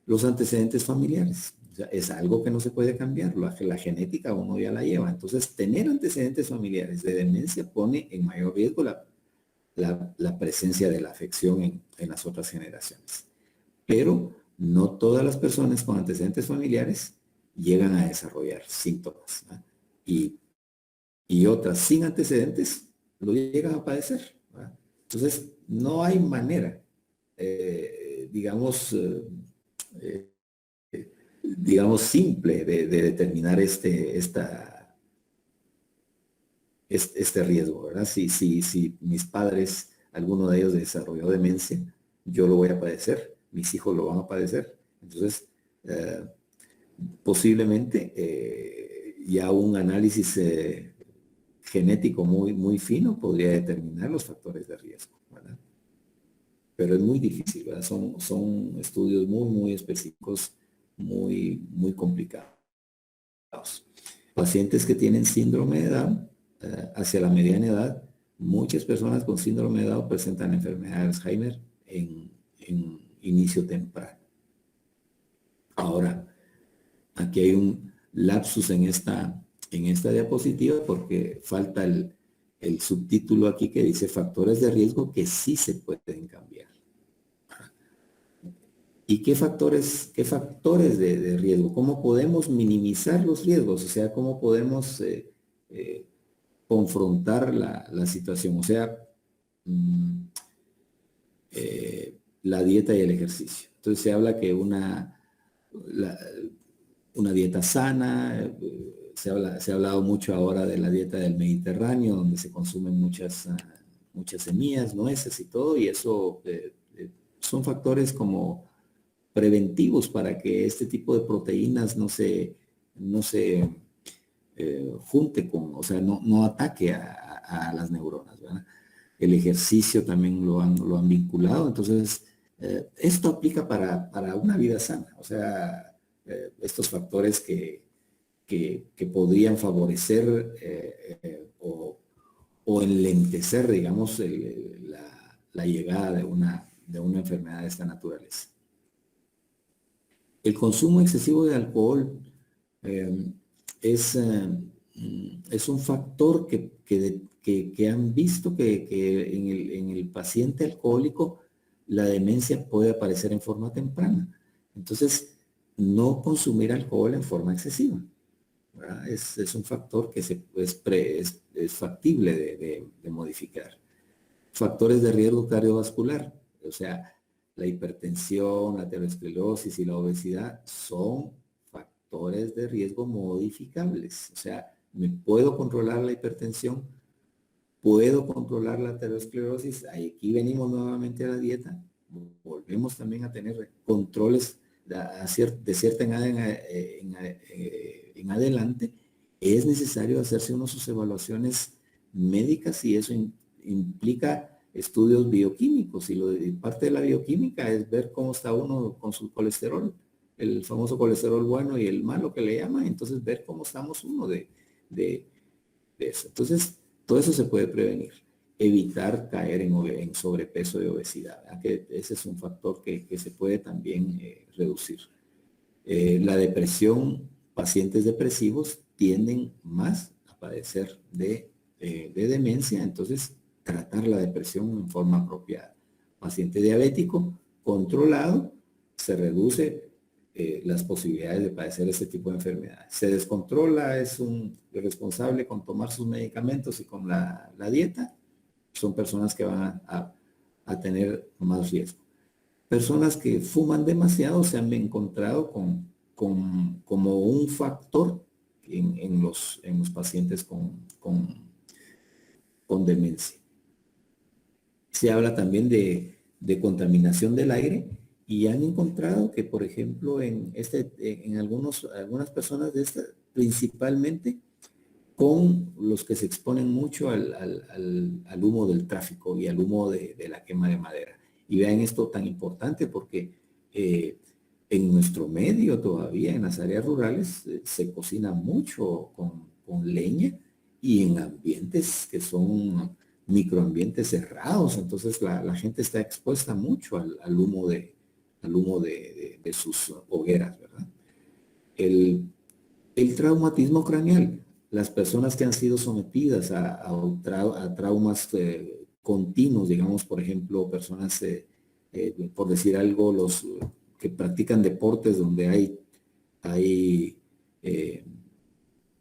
Los antecedentes familiares, o sea, es algo que no se puede cambiar, la genética uno ya la lleva. Entonces, tener antecedentes familiares de demencia pone en mayor riesgo la presencia de la afección en las otras generaciones. Pero no todas las personas con antecedentes familiares llegan a desarrollar síntomas, ¿verdad? Y otras sin antecedentes lo llegan a padecer, ¿verdad? Entonces, no hay manera, digamos, simple de determinar este riesgo, ¿verdad? Si mis padres, alguno de ellos desarrolló demencia, yo lo voy a padecer, mis hijos lo van a padecer. Entonces, posiblemente ya un análisis genético muy fino podría determinar los factores de riesgo, ¿verdad? Pero es muy difícil, ¿verdad? Son estudios muy específicos, muy complicados. Pacientes que tienen síndrome de Down, hacia la mediana edad, muchas personas con síndrome de Down presentan enfermedad de Alzheimer en inicio temprano. Ahora, aquí hay un lapsus en esta diapositiva porque falta el subtítulo aquí que dice factores de riesgo que sí se pueden cambiar. ¿Y qué factores de riesgo? ¿Cómo podemos minimizar los riesgos? O sea, ¿cómo podemos confrontar la situación? O sea, la dieta y el ejercicio. Entonces se habla que una dieta sana, se ha hablado mucho ahora de la dieta del Mediterráneo, donde se consumen muchas semillas, nueces y todo, y eso son factores como preventivos para que este tipo de proteínas no se junte o sea, no ataque a las neuronas, ¿verdad? El ejercicio también lo han vinculado, entonces esto aplica para una vida sana, o sea, estos factores que podrían favorecer o enlentecer, digamos, la llegada de una enfermedad de esta naturaleza. El consumo excesivo de alcohol es un factor que han visto que en el paciente alcohólico la demencia puede aparecer en forma temprana. Entonces, no consumir alcohol en forma excesiva, ¿verdad? Es un factor que es factible de modificar. Factores de riesgo cardiovascular, o sea, la hipertensión, la aterosclerosis y la obesidad son factores de riesgo modificables. O sea, me puedo controlar la hipertensión, puedo controlar la aterosclerosis. Aquí venimos nuevamente a la dieta. Volvemos también a tener controles de cierta en adelante. Es necesario hacerse sus evaluaciones médicas y eso implica estudios bioquímicos, y parte de la bioquímica es ver cómo está uno con su colesterol, el famoso colesterol bueno y el malo que le llaman. Entonces ver cómo estamos uno de eso. Entonces todo eso se puede prevenir. evitar caer en sobrepeso y obesidad, ¿verdad? Que ese es un factor que se puede también reducir. La depresión, pacientes depresivos tienden más a padecer de demencia, entonces tratar la depresión en forma apropiada. Paciente diabético controlado, se reduce las posibilidades de padecer este tipo de enfermedades. Se descontrola, es un irresponsable con tomar sus medicamentos y con la dieta, son personas que van a tener más riesgo. Personas que fuman demasiado se han encontrado como un factor en los pacientes con demencia. Se habla también de contaminación del aire y han encontrado que, por ejemplo, en algunas personas de estas, principalmente con los que se exponen mucho al humo del tráfico y al humo de la quema de madera. Y vean esto tan importante porque en nuestro medio todavía, en las áreas rurales, se cocina mucho con leña y en ambientes que son microambientes cerrados. Entonces la gente está expuesta mucho al humo de sus hogueras, ¿verdad? El traumatismo craneal. Las personas que han sido sometidas a traumas continuos, digamos, por ejemplo, personas, por decir algo, los que practican deportes donde hay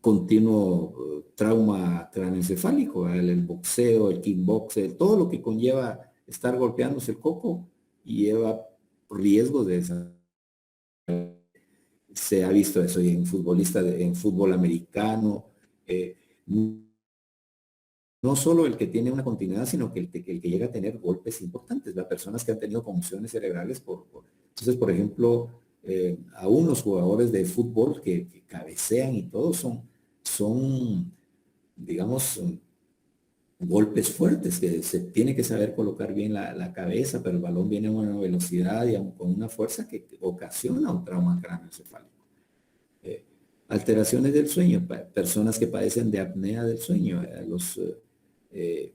continuo trauma craneoencefálico, el boxeo, el kickboxer, todo lo que conlleva estar golpeándose el coco y lleva riesgos de esa. Se ha visto eso en futbolistas, en fútbol americano, no solo el que tiene una continuidad, sino que el que llega a tener golpes importantes, las personas que han tenido conmociones cerebrales. Entonces, por ejemplo, aún los jugadores de fútbol que cabecean y todo son, digamos, golpes fuertes, que se tiene que saber colocar bien la cabeza, pero el balón viene a una velocidad y con una fuerza que ocasiona un trauma craneoencefálico. Alteraciones del sueño, personas que padecen de apnea del sueño,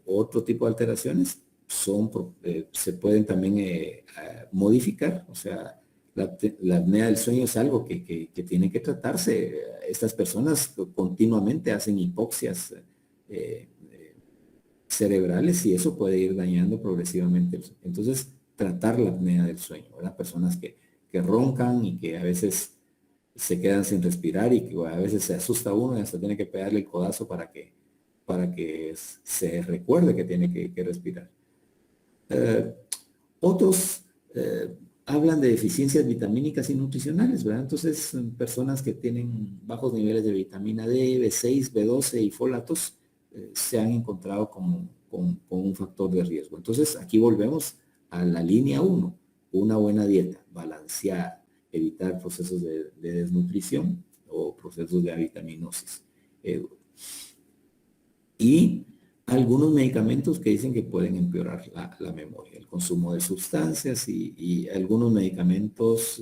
otro tipo de alteraciones se pueden también modificar, o sea, la apnea del sueño es algo que tiene que tratarse. Estas personas continuamente hacen hipoxias cerebrales y eso puede ir dañando progresivamente. Entonces, tratar la apnea del sueño, ¿verdad? Personas que roncan y que a veces se quedan sin respirar y que a veces se asusta uno y hasta tiene que pegarle el codazo para que se recuerde que tiene que respirar. Otros hablan de deficiencias vitamínicas y nutricionales, ¿verdad? Entonces, personas que tienen bajos niveles de vitamina D, B6, B12 y folatos se han encontrado con un factor de riesgo. Entonces, aquí volvemos a la línea 1, una buena dieta balanceada, evitar procesos de desnutrición o procesos de avitaminosis. Y algunos medicamentos que dicen que pueden empeorar la memoria, el consumo de sustancias y algunos medicamentos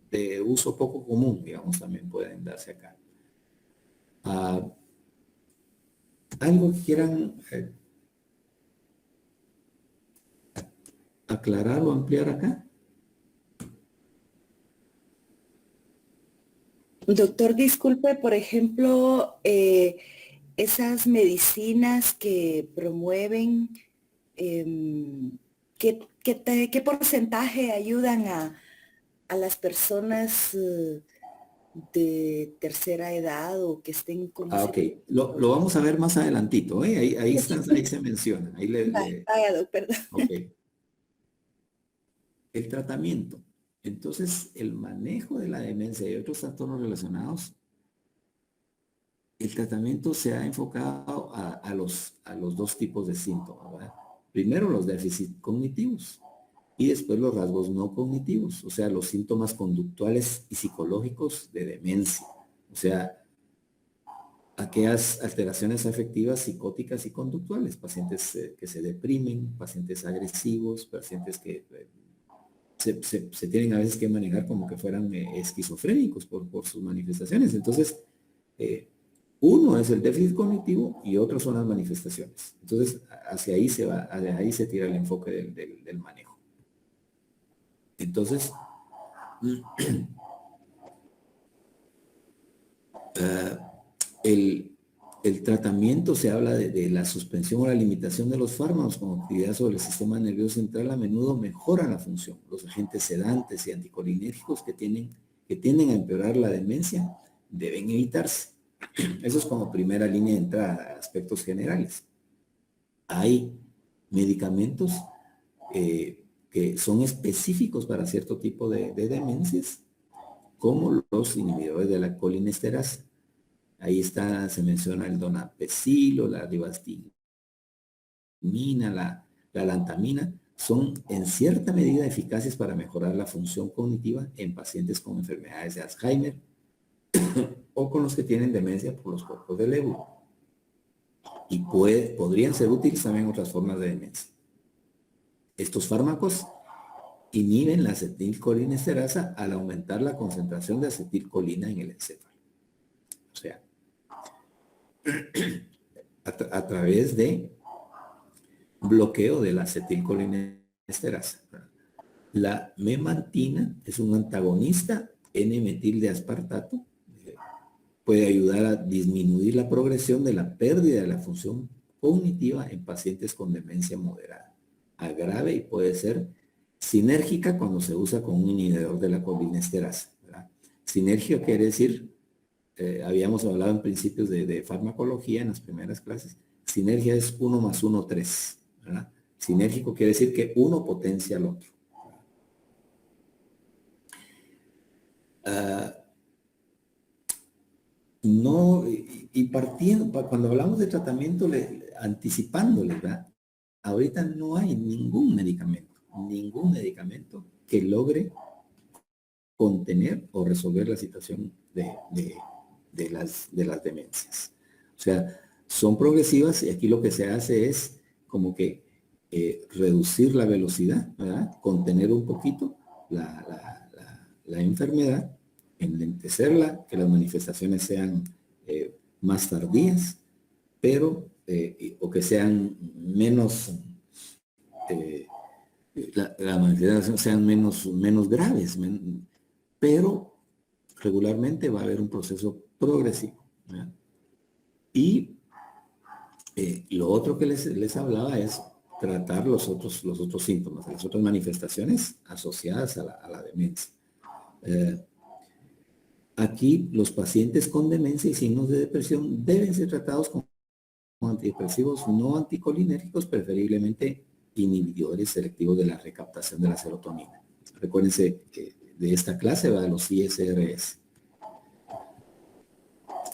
de uso poco común, digamos, también pueden darse acá. ¿Algo que quieran aclarar o ampliar acá? Doctor, disculpe, por ejemplo, esas medicinas que promueven, ¿qué porcentaje ayudan a las personas de tercera edad o que estén con... Ok, lo vamos a ver más adelantito, ¿eh? Ahí se menciona. Vaya, doctor, perdón. Ok. El tratamiento. Entonces, el manejo de la demencia y otros trastornos relacionados, el tratamiento se ha enfocado a los dos tipos de síntomas, ¿verdad? Primero los déficits cognitivos y después los rasgos no cognitivos, o sea, los síntomas conductuales y psicológicos de demencia. O sea, aquellas alteraciones afectivas, psicóticas y conductuales, pacientes que se deprimen, pacientes agresivos, pacientes que se tienen a veces que manejar como que fueran esquizofrénicos por sus manifestaciones. Entonces, Uno es el déficit cognitivo y otro son las manifestaciones. Entonces, hacia ahí se va, hacia ahí se tira el enfoque del manejo. Entonces, el tratamiento se habla de la suspensión o la limitación de los fármacos con actividad sobre el sistema nervioso central. A menudo mejoran la función. Los agentes sedantes y anticolinérgicos que tienden a empeorar la demencia deben evitarse. Eso es como primera línea de entrada, aspectos generales. Hay medicamentos que son específicos para cierto tipo de demencias, como los inhibidores de la colinesterasa. Ahí está, se menciona el donapecilo, la ribastimina, la lantamina. Son en cierta medida eficaces para mejorar la función cognitiva en pacientes con enfermedades de Alzheimer o con los que tienen demencia por los cuerpos de Lewy. Y podrían ser útiles también en otras formas de demencia. Estos fármacos inhiben la acetilcolinesterasa al aumentar la concentración de acetilcolina en el encéfalo. O sea, a través de bloqueo de la acetilcolinesterasa. La memantina es un antagonista N-metil de aspartato. Puede ayudar a disminuir la progresión de la pérdida de la función cognitiva en pacientes con demencia moderada a grave, y puede ser sinérgica cuando se usa con un inhibidor de la colinesterasa, ¿verdad? Sinérgico quiere decir, habíamos hablado en principios de farmacología en las primeras clases, sinergia es 1 más 1, 3, ¿verdad? Sinérgico quiere decir que uno potencia al otro. No, y partiendo, cuando hablamos de tratamiento, anticipándole, ¿verdad? Ahorita no hay ningún medicamento que logre contener o resolver la situación de las demencias. O sea, son progresivas y aquí lo que se hace es como que reducir la velocidad, ¿verdad? Contener un poquito la enfermedad, enlentecerla, que las manifestaciones sean más tardías, pero o que sean menos, las manifestaciones sean menos graves, pero regularmente va a haber un proceso progresivo, ¿verdad? Y lo otro que les hablaba es tratar los otros síntomas, las otras manifestaciones asociadas a la demencia. Aquí los pacientes con demencia y signos de depresión deben ser tratados con antidepresivos no anticolinérgicos, preferiblemente inhibidores selectivos de la recaptación de la serotonina. Recuérdense que de esta clase va de los ISRS.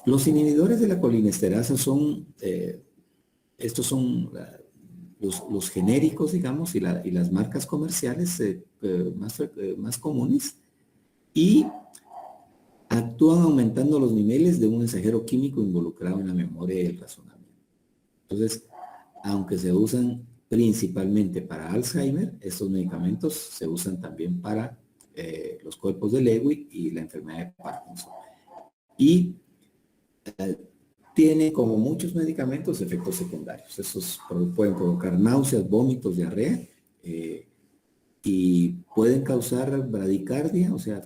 Los inhibidores de la colinesterasa son, estos son los genéricos, digamos, y las marcas comerciales más comunes, y actúan aumentando los niveles de un mensajero químico involucrado en la memoria y el razonamiento. Entonces, aunque se usan principalmente para Alzheimer, estos medicamentos se usan también para los cuerpos de Lewy y la enfermedad de Parkinson. Y tiene, como muchos medicamentos, efectos secundarios. Estos pueden provocar náuseas, vómitos, diarrea, y pueden causar bradicardia, o sea,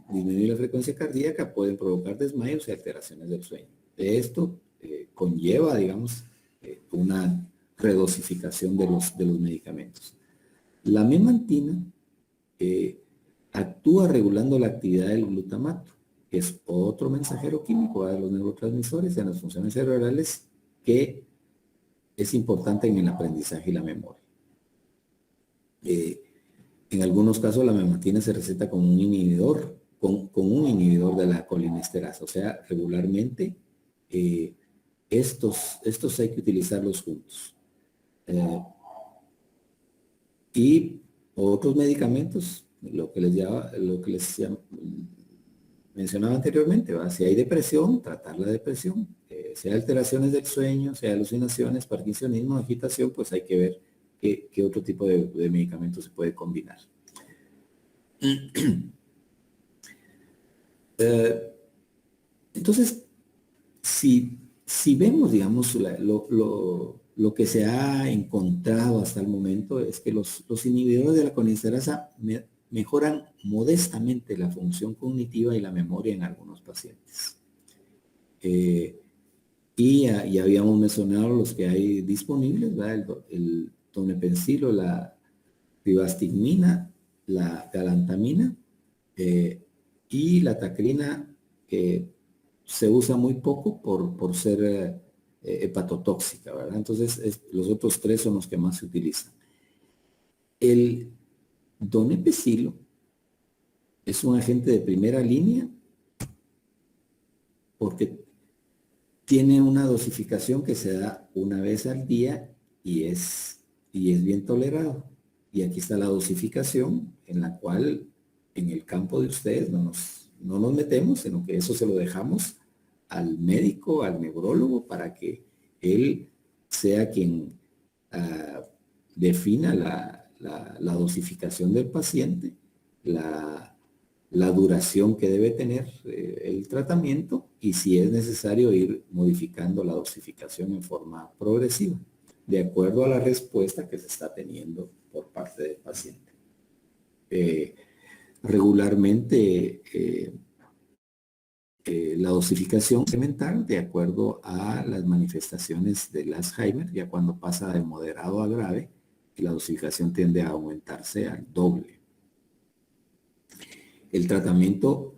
disminuir la frecuencia cardíaca, pueden provocar desmayos y alteraciones del sueño. Esto conlleva, digamos, una redosificación de los medicamentos. La memantina actúa regulando la actividad del glutamato, que es otro mensajero químico de los neurotransmisores en las funciones cerebrales que es importante en el aprendizaje y la memoria. En algunos casos la memantina se receta con un inhibidor, con un inhibidor de la colinesterasa, o sea, regularmente estos hay que utilizarlos juntos. Y otros medicamentos, lo que les mencionaba anteriormente, ¿va? Si hay depresión, tratar la depresión. Si hay alteraciones del sueño, si hay alucinaciones, parkinsonismo, agitación, pues hay que ver qué otro tipo de medicamento se puede combinar. Entonces, si vemos, digamos, lo que se ha encontrado hasta el momento es que los inhibidores de la colinesterasa mejoran modestamente la función cognitiva y la memoria en algunos pacientes. Y habíamos mencionado los que hay disponibles, ¿verdad? El donepezilo, la rivastigmina, la galantamina y la tacrina, que se usa muy poco por ser hepatotóxica, ¿verdad? Entonces, los otros tres son los que más se utilizan. El donepezilo es un agente de primera línea porque tiene una dosificación que se da una vez al día y es bien tolerado. Y aquí está la dosificación en la cual en el campo de ustedes no nos metemos, sino que eso se lo dejamos al médico, al neurólogo, para que él sea quien defina la dosificación del paciente, la duración que debe tener el tratamiento y si es necesario ir modificando la dosificación en forma progresiva, de acuerdo a la respuesta que se está teniendo por parte del paciente. Regularmente la dosificación incremental de acuerdo a las manifestaciones del Alzheimer, ya cuando pasa de moderado a grave, la dosificación tiende a aumentarse al doble. El tratamiento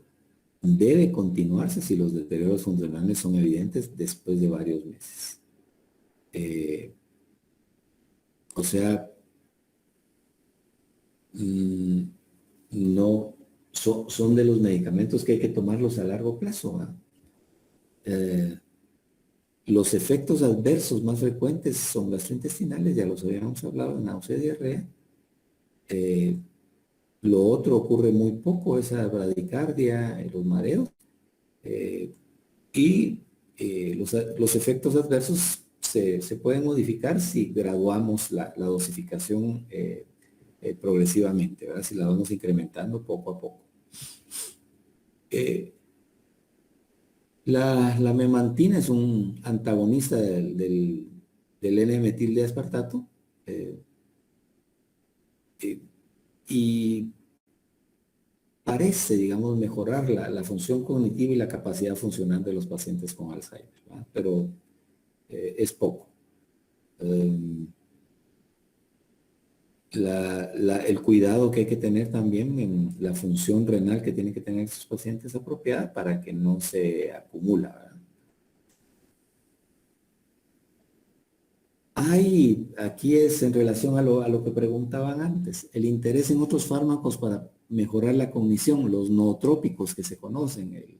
debe continuarse si los deterioros funcionales son evidentes después de varios meses. O sea, no son de los medicamentos que hay que tomarlos a largo plazo, ¿verdad? Los efectos adversos más frecuentes son gastrointestinales, ya los habíamos hablado, náusea y diarrea. Lo otro ocurre muy poco, esa bradicardia, los mareos. Los efectos adversos se pueden modificar si graduamos la dosificación progresivamente, ¿verdad? Si la vamos incrementando poco a poco. La memantina es un antagonista del N-metil de aspartato y parece, digamos, mejorar la función cognitiva y la capacidad funcional de los pacientes con Alzheimer, ¿verdad? Pero es poco. El cuidado que hay que tener también en la función renal que tienen que tener estos pacientes apropiada para que no se acumula, ¿verdad? Aquí es en relación a lo que preguntaban antes, el interés en otros fármacos para mejorar la cognición, los nootrópicos que se conocen.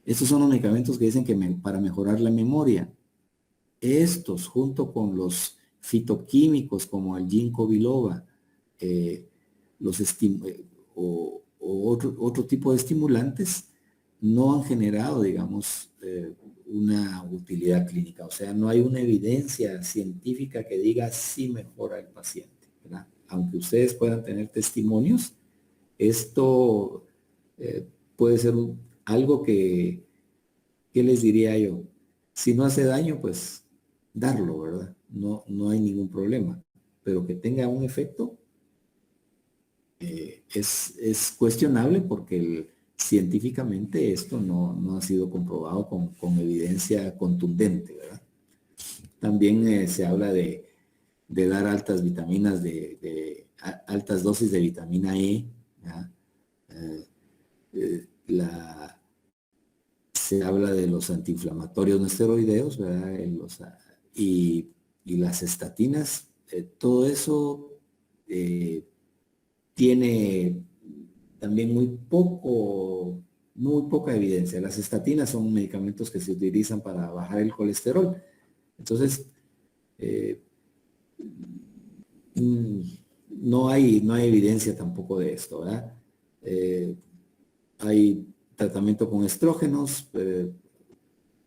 Estos son los medicamentos que dicen que para mejorar la memoria. Estos, junto con los fitoquímicos como el ginkgo biloba, otro tipo de estimulantes, no han generado, digamos, una utilidad clínica. O sea, no hay una evidencia científica que diga si mejora el paciente, ¿verdad? Aunque ustedes puedan tener testimonios, esto puede ser algo que, ¿qué les diría yo? Si no hace daño, pues darlo, ¿verdad? No hay ningún problema. Pero que tenga un efecto es cuestionable porque científicamente esto no ha sido comprobado con evidencia contundente, ¿verdad? También se habla de dar altas vitaminas, altas dosis de vitamina E, ¿verdad? Se habla de los antiinflamatorios no esteroideos, ¿verdad? Y las estatinas, todo eso tiene también muy poca evidencia. Las estatinas son medicamentos que se utilizan para bajar el colesterol. Entonces, no hay evidencia tampoco de esto, ¿verdad? Hay tratamiento con estrógenos,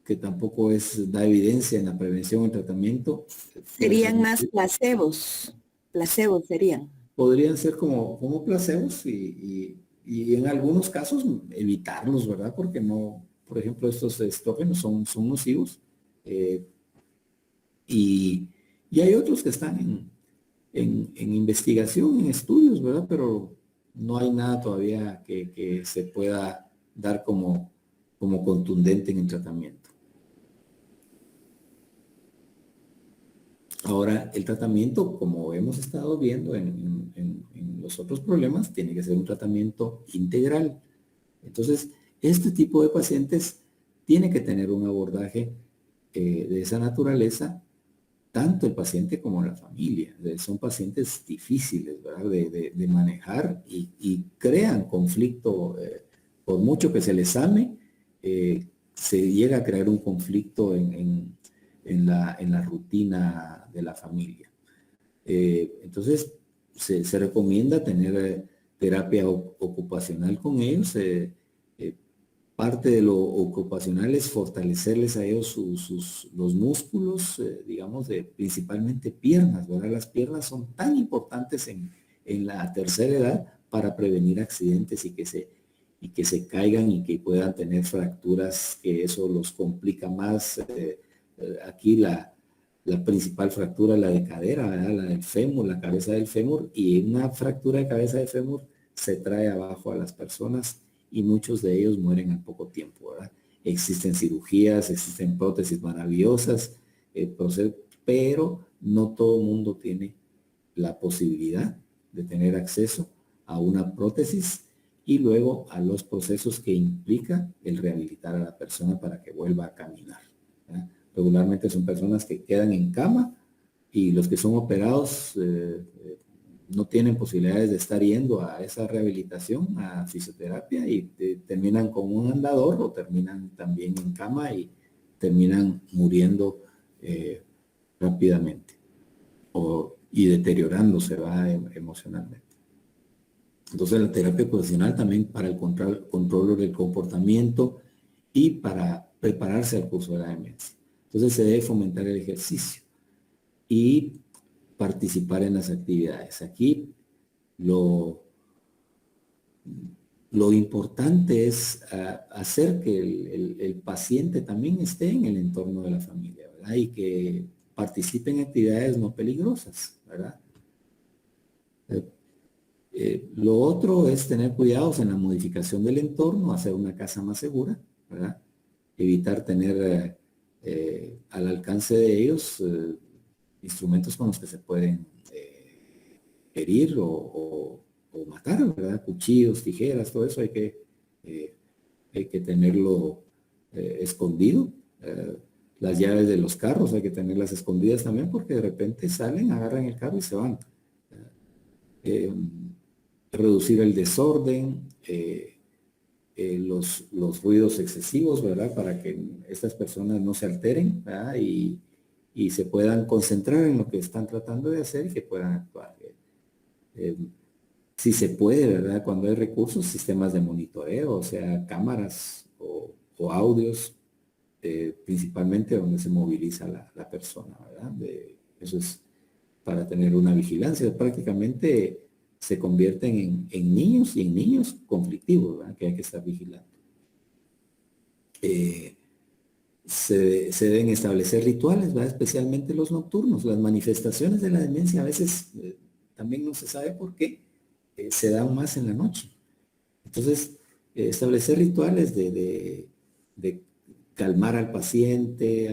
que tampoco da evidencia en la prevención o tratamiento. Serían más placebos. Placebos serían. Podrían ser como placebos y en algunos casos evitarlos, ¿verdad? Porque por ejemplo, estos estrógenos son nocivos. Y hay otros que están en investigación, en estudios, ¿verdad? Pero no hay nada todavía que se pueda dar como contundente en el tratamiento. Ahora, el tratamiento, como hemos estado viendo en los otros problemas, tiene que ser un tratamiento integral. Entonces, este tipo de pacientes tiene que tener un abordaje de esa naturaleza, tanto el paciente como la familia. Son pacientes difíciles, ¿verdad? De manejar y crean conflicto. Por mucho que se les ame, se llega a crear un conflicto en la rutina de la familia. Entonces, se recomienda tener terapia ocupacional con ellos. Parte de lo ocupacional es fortalecerles a ellos los músculos, digamos, principalmente piernas, ¿verdad? Las piernas son tan importantes en la tercera edad para prevenir accidentes y que se caigan y que puedan tener fracturas, que eso los complica más. Aquí la principal fractura, la de cadera, ¿verdad? La del fémur, la cabeza del fémur, y una fractura de cabeza de fémur se trae abajo a las personas y muchos de ellos mueren en poco tiempo, ¿verdad? Existen cirugías, existen prótesis maravillosas, pero no todo el mundo tiene la posibilidad de tener acceso a una prótesis y luego a los procesos que implica el rehabilitar a la persona para que vuelva a caminar, ¿verdad? Regularmente son personas que quedan en cama y los que son operados no tienen posibilidades de estar yendo a esa rehabilitación, a fisioterapia, y terminan con un andador o terminan también en cama y terminan muriendo rápidamente y deteriorándose, ¿va? Emocionalmente. Entonces la terapia ocupacional también para el control del comportamiento y para prepararse al curso de la demencia. Entonces se debe fomentar el ejercicio y participar en las actividades. Aquí lo importante es hacer que el paciente también esté en el entorno de la familia, ¿verdad? Y que participe en actividades no peligrosas, ¿verdad? Lo otro es tener cuidados en la modificación del entorno, hacer una casa más segura, ¿verdad? Evitar tener al alcance de ellos instrumentos con los que se pueden herir o matar, ¿verdad? Cuchillos, tijeras, todo eso hay que tenerlo escondido. Las llaves de los carros hay que tenerlas escondidas también porque de repente salen, agarran el carro y se van. Reducir el desorden, los ruidos excesivos, ¿verdad? Para que estas personas no se alteren, ¿verdad? Y se puedan concentrar en lo que están tratando de hacer y que puedan actuar. Si se puede, ¿verdad? Cuando hay recursos, sistemas de monitoreo, o sea, cámaras o audios, principalmente donde se moviliza la persona, ¿verdad? Eso es para tener una vigilancia. Prácticamente se convierten en niños y en niños conflictivos, ¿verdad? Que hay que estar vigilando. Se deben establecer rituales, ¿verdad? Especialmente los nocturnos. Las manifestaciones de la demencia a veces también no se sabe por qué se dan más en la noche. Entonces, establecer rituales de calmar al paciente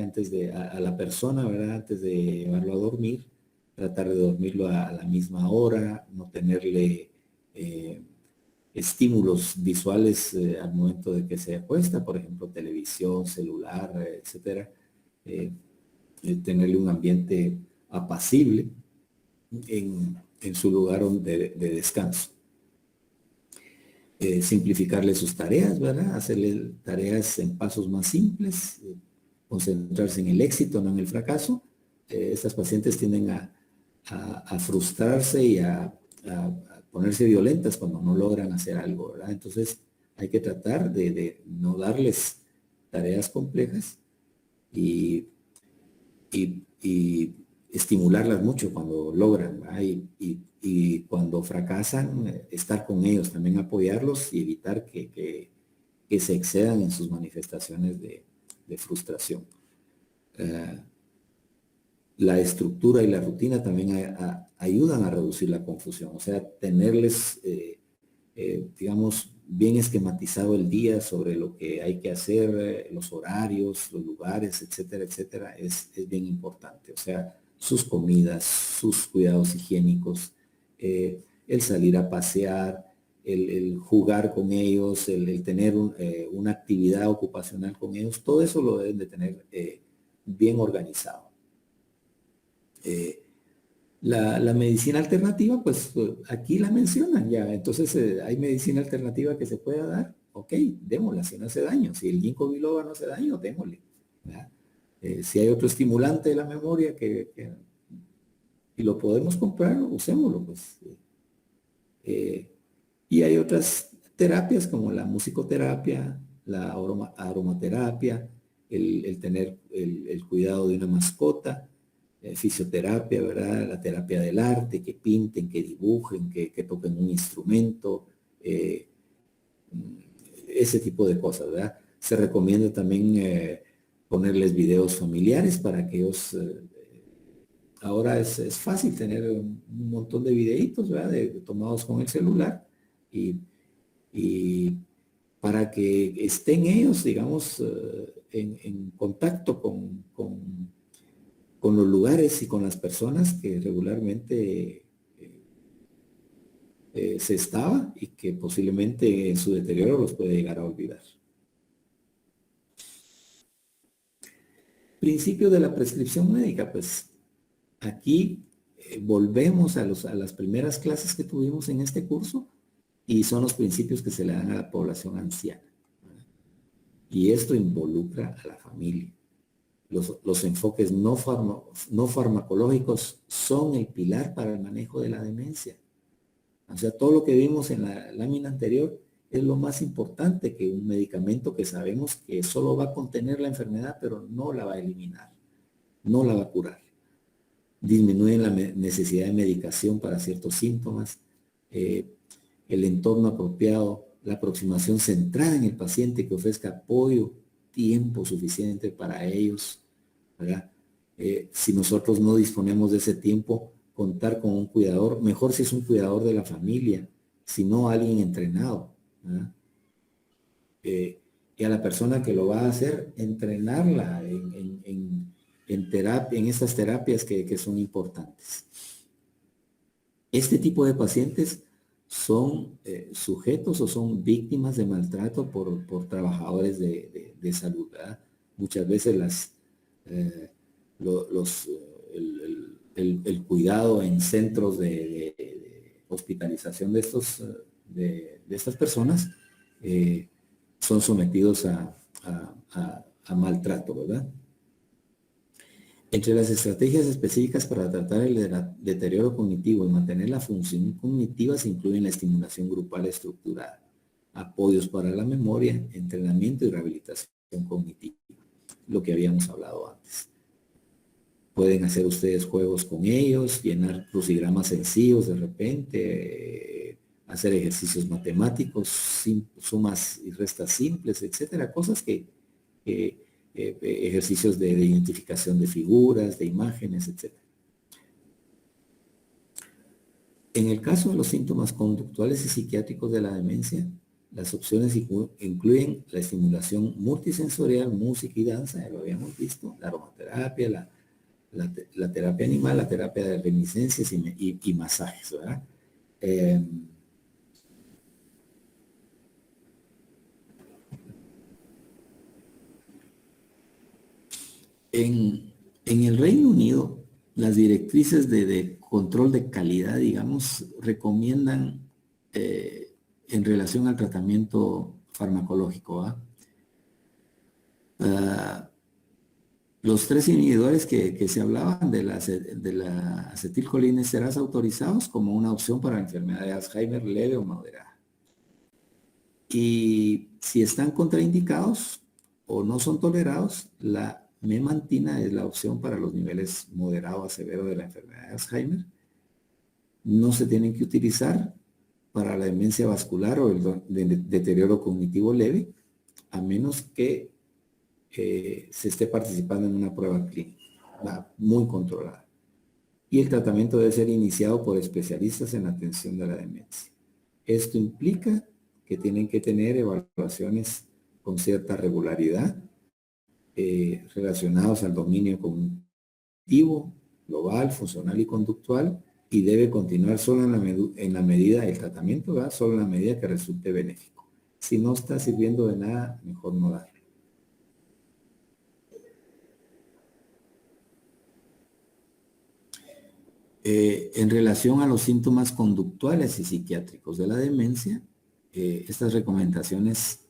a la persona, ¿verdad? Antes de llevarlo a dormir, tratar de dormirlo a la misma hora, no tenerle estímulos visuales al momento de que se acuesta, por ejemplo, televisión, celular, etcétera. Tenerle un ambiente apacible en su lugar de descanso. Simplificarle sus tareas, ¿verdad? Hacerle tareas en pasos más simples, concentrarse en el éxito, no en el fracaso. Estas pacientes tienden a frustrarse y a ponerse violentas cuando no logran hacer algo, ¿verdad? Entonces hay que tratar de no darles tareas complejas y estimularlas mucho cuando logran, ¿verdad? Y cuando fracasan, estar con ellos, también apoyarlos y evitar que que se excedan en sus manifestaciones de frustración. La estructura y la rutina también ayudan a reducir la confusión, o sea, tenerles, digamos, bien esquematizado el día sobre lo que hay que hacer, los horarios, los lugares, etcétera, etcétera, es bien importante. O sea, sus comidas, sus cuidados higiénicos, el salir a pasear, el jugar con ellos, el tener una actividad ocupacional con ellos, todo eso lo deben de tener bien organizado. La medicina alternativa, pues aquí la mencionan ya, entonces hay medicina alternativa que se pueda dar, ok, démosla si no hace daño, si el ginkgo biloba no hace daño, démosle. Si hay otro estimulante de la memoria y lo podemos comprar, usémoslo, pues. Y hay otras terapias como la musicoterapia, la aromaterapia, el tener el cuidado de una mascota, fisioterapia, ¿verdad? La terapia del arte, que pinten, que dibujen, que toquen un instrumento, ese tipo de cosas, ¿verdad? Se recomienda también ponerles videos familiares para que ellos, ahora es fácil tener un montón de videitos, ¿verdad? Tomados con el celular y para que estén ellos, digamos, en contacto con los lugares y con las personas que regularmente se estaba y que posiblemente en su deterioro los puede llegar a olvidar. Principio de la prescripción médica, pues aquí volvemos a las primeras clases que tuvimos en este curso y son los principios que se le dan a la población anciana. Y esto involucra a la familia. Los enfoques no farmacológicos son el pilar para el manejo de la demencia. O sea, todo lo que vimos en la lámina anterior es lo más importante que un medicamento que sabemos que solo va a contener la enfermedad, pero no la va a eliminar, no la va a curar. Disminuyen la necesidad de medicación para ciertos síntomas, el entorno apropiado, la aproximación centrada en el paciente que ofrezca apoyo, tiempo suficiente para ellos, ¿verdad? Si nosotros no disponemos de ese tiempo, contar con un cuidador, mejor si es un cuidador de la familia, si no alguien entrenado, ¿verdad? Y a la persona que lo va a hacer, entrenarla en terapia, en estas terapias que son importantes. Este tipo de pacientes son sujetos o son víctimas de maltrato por trabajadores de salud, ¿verdad? Muchas veces el cuidado en centros de hospitalización de estas personas son sometidos a maltrato, ¿verdad? Entre las estrategias específicas para tratar el deterioro cognitivo y mantener la función cognitiva se incluyen la estimulación grupal estructurada, apoyos para la memoria, entrenamiento y rehabilitación cognitiva, lo que habíamos hablado antes. Pueden hacer ustedes juegos con ellos, llenar crucigramas sencillos de repente, hacer ejercicios matemáticos, sumas y restas simples, etcétera, cosas ejercicios de identificación de figuras, de imágenes, etc. En el caso de los síntomas conductales y psiquiátricos de la demencia, las opciones incluyen la estimulación multisensorial, música y danza, ya lo habíamos visto, la aromaterapia, la terapia animal, la terapia de reminiscencias y masajes, ¿verdad? En el Reino Unido, las directrices de control de calidad, digamos, recomiendan en relación al tratamiento farmacológico, los 3 inhibidores que se hablaban de la acetilcolinesterasa autorizados como una opción para la enfermedad de Alzheimer leve o moderada. Y si están contraindicados o no son tolerados, la memantina es la opción para los niveles moderado a severo de la enfermedad de Alzheimer. No se tienen que utilizar para la demencia vascular o el deterioro cognitivo leve a menos que se esté participando en una prueba clínica, muy controlada. Y el tratamiento debe ser iniciado por especialistas en atención de la demencia. Esto implica que tienen que tener evaluaciones con cierta regularidad relacionados al dominio cognitivo, global, funcional y conductual, y debe continuar solo en la medida del tratamiento, ¿verdad? Solo en la medida que resulte benéfico. Si no está sirviendo de nada, mejor no darlo. En relación a los síntomas conductuales y psiquiátricos de la demencia, estas recomendaciones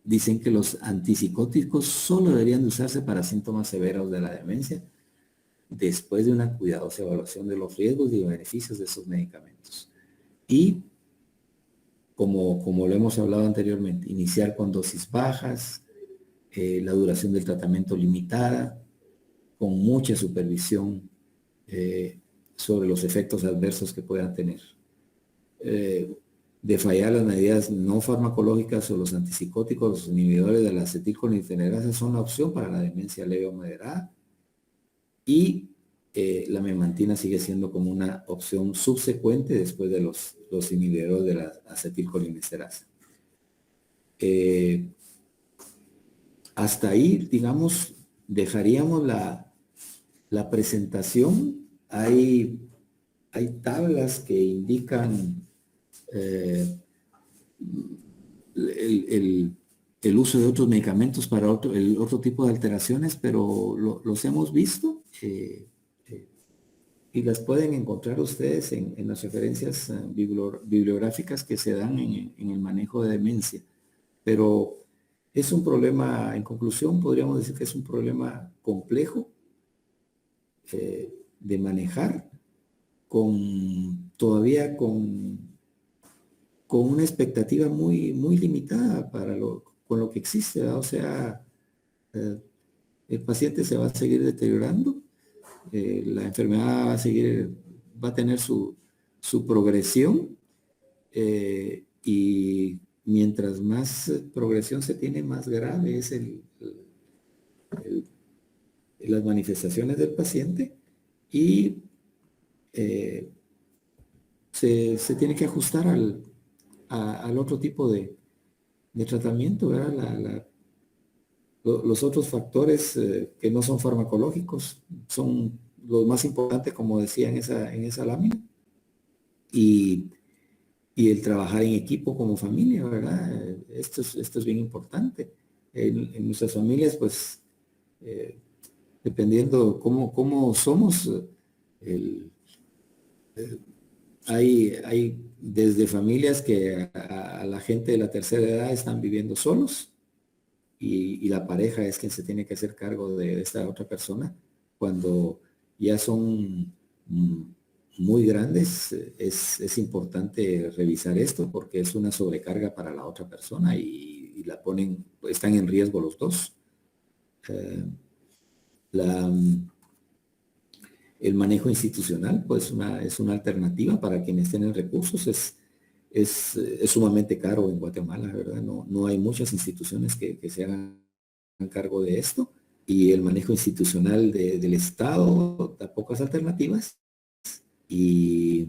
dicen que los antipsicóticos solo deberían de usarse para síntomas severos de la demencia después de una cuidadosa evaluación de los riesgos y beneficios de esos medicamentos. Y como lo hemos hablado anteriormente, iniciar con dosis bajas, la duración del tratamiento limitada, con mucha supervisión sobre los efectos adversos que puedan tener. De fallar las medidas no farmacológicas o los antipsicóticos, los inhibidores de la acetilcoliniterasa son la opción para la demencia leve o moderada, y la memantina sigue siendo como una opción subsecuente después de los inhibidores de la acetilcolinesterasa. Hasta ahí, digamos, dejaríamos la presentación. Hay tablas que indican el uso de otros medicamentos para otro tipo de alteraciones, pero los hemos visto y las pueden encontrar ustedes en las referencias bibliográficas que se dan en el manejo de demencia. Pero es un problema, en conclusión, podríamos decir que es un problema complejo de manejar, todavía con una expectativa muy, muy limitada con lo que existe, ¿verdad? O sea, el paciente se va a seguir deteriorando, la enfermedad va a tener su progresión, y mientras más progresión se tiene, más grave es las manifestaciones del paciente, y se tiene que ajustar al otro tipo de tratamiento, ¿verdad? Los otros factores que no son farmacológicos son los más importantes, como decía en esa lámina, y el trabajar en equipo como familia, ¿verdad? Esto es bien importante. En nuestras familias, pues, dependiendo cómo somos, hay desde familias que a la gente de la tercera edad están viviendo solos, y la pareja es quien se tiene que hacer cargo de esta otra persona. Cuando ya son muy grandes, es importante revisar esto, porque es una sobrecarga para la otra persona y están en riesgo los dos. El manejo institucional, pues, es una alternativa para quienes tienen recursos. Es sumamente caro en Guatemala, ¿verdad? No hay muchas instituciones que se hagan cargo de esto, y el manejo institucional del Estado da pocas alternativas, y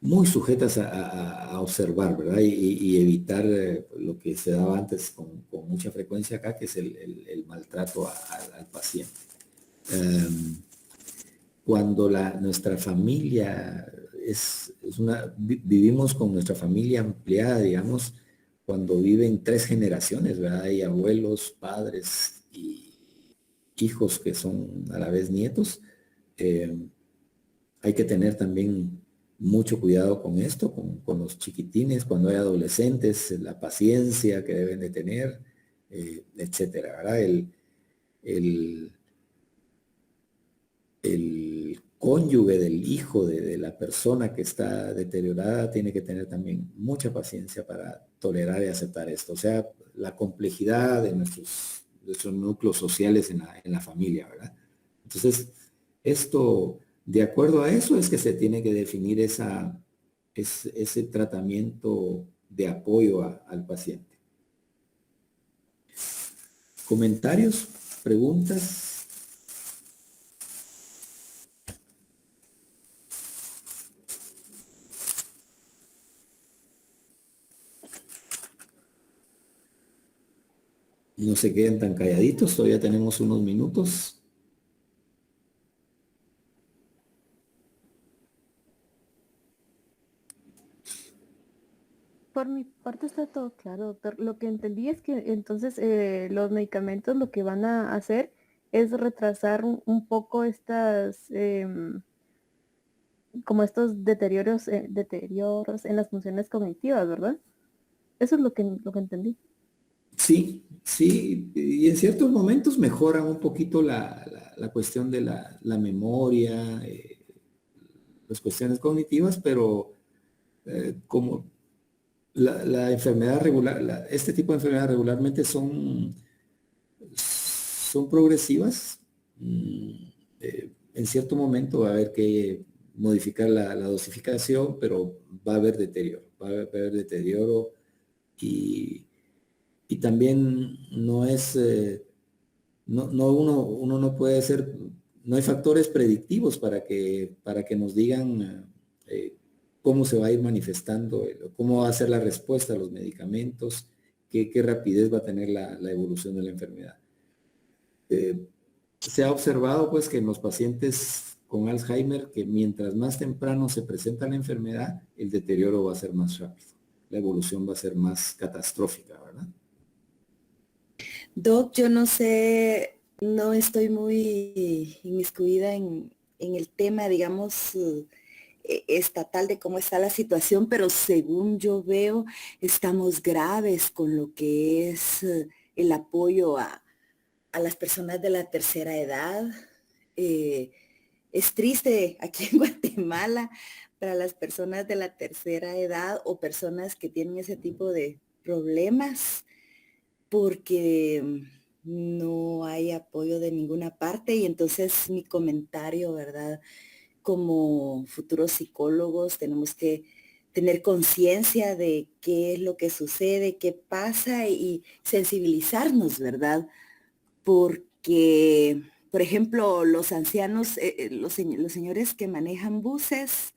muy sujetas a observar, ¿verdad? Y evitar lo que se daba antes con mucha frecuencia acá, que es el maltrato al paciente. Cuando nuestra familia vivimos con nuestra familia ampliada, digamos, cuando viven 3 generaciones, ¿verdad? Hay abuelos, padres y hijos que son a la vez nietos. Hay que tener también mucho cuidado con esto, con los chiquitines, cuando hay adolescentes, la paciencia que deben de tener, etcétera, ¿verdad? El cónyuge del hijo de la persona que está deteriorada tiene que tener también mucha paciencia para tolerar y aceptar esto. O sea, la complejidad de nuestros núcleos sociales en la familia, ¿verdad? Entonces, esto, de acuerdo a eso, es que se tiene que definir esa ese tratamiento de apoyo al paciente. ¿Comentarios? ¿Preguntas? No se queden tan calladitos, todavía tenemos unos minutos. Por mi parte está todo claro, doctor. Lo que entendí es que entonces los medicamentos lo que van a hacer es retrasar un poco estas, como estos deterioros en las funciones cognitivas, ¿verdad? Eso es lo que entendí. Sí, sí, y en ciertos momentos mejoran un poquito la cuestión de la memoria, las cuestiones cognitivas, pero como la enfermedad regular, este tipo de enfermedades regularmente son progresivas. En cierto momento va a haber que modificar la dosificación, pero va a haber deterioro y también no es, uno no puede ser, no hay factores predictivos para que nos digan cómo se va a ir manifestando, cómo va a ser la respuesta a los medicamentos, qué rapidez va a tener la evolución de la enfermedad. Se ha observado pues que en los pacientes con Alzheimer, que mientras más temprano se presenta la enfermedad, el deterioro va a ser más rápido, la evolución va a ser más catastrófica, ¿verdad? Doc, yo no sé, no estoy muy inmiscuida en el tema, digamos, estatal de cómo está la situación, pero según yo veo, estamos graves con lo que es el apoyo a las personas de la tercera edad. Es triste aquí en Guatemala para las personas de la tercera edad o personas que tienen ese tipo de problemas porque no hay apoyo de ninguna parte y entonces mi comentario, ¿verdad? Como futuros psicólogos tenemos que tener conciencia de qué es lo que sucede, qué pasa y sensibilizarnos, ¿verdad? Porque, por ejemplo, los ancianos, los señores que manejan buses,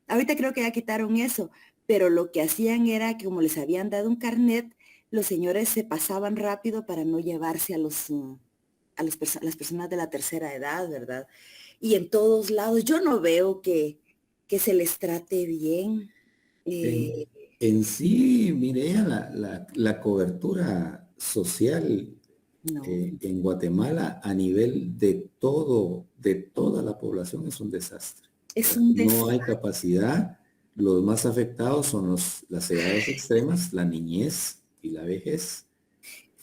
ahorita creo que ya quitaron eso, pero lo que hacían era que como les habían dado un carnet, los señores se pasaban rápido para no llevarse a las personas de la tercera edad, ¿verdad? Y en todos lados, yo no veo que se les trate bien. En, en sí, Mireya, la cobertura social No, en Guatemala a nivel de toda la población es un desastre. es ¿Verdad? un No hay desastre. capacidad. Los más afectados son las edades extremas, la niñez y la vejez.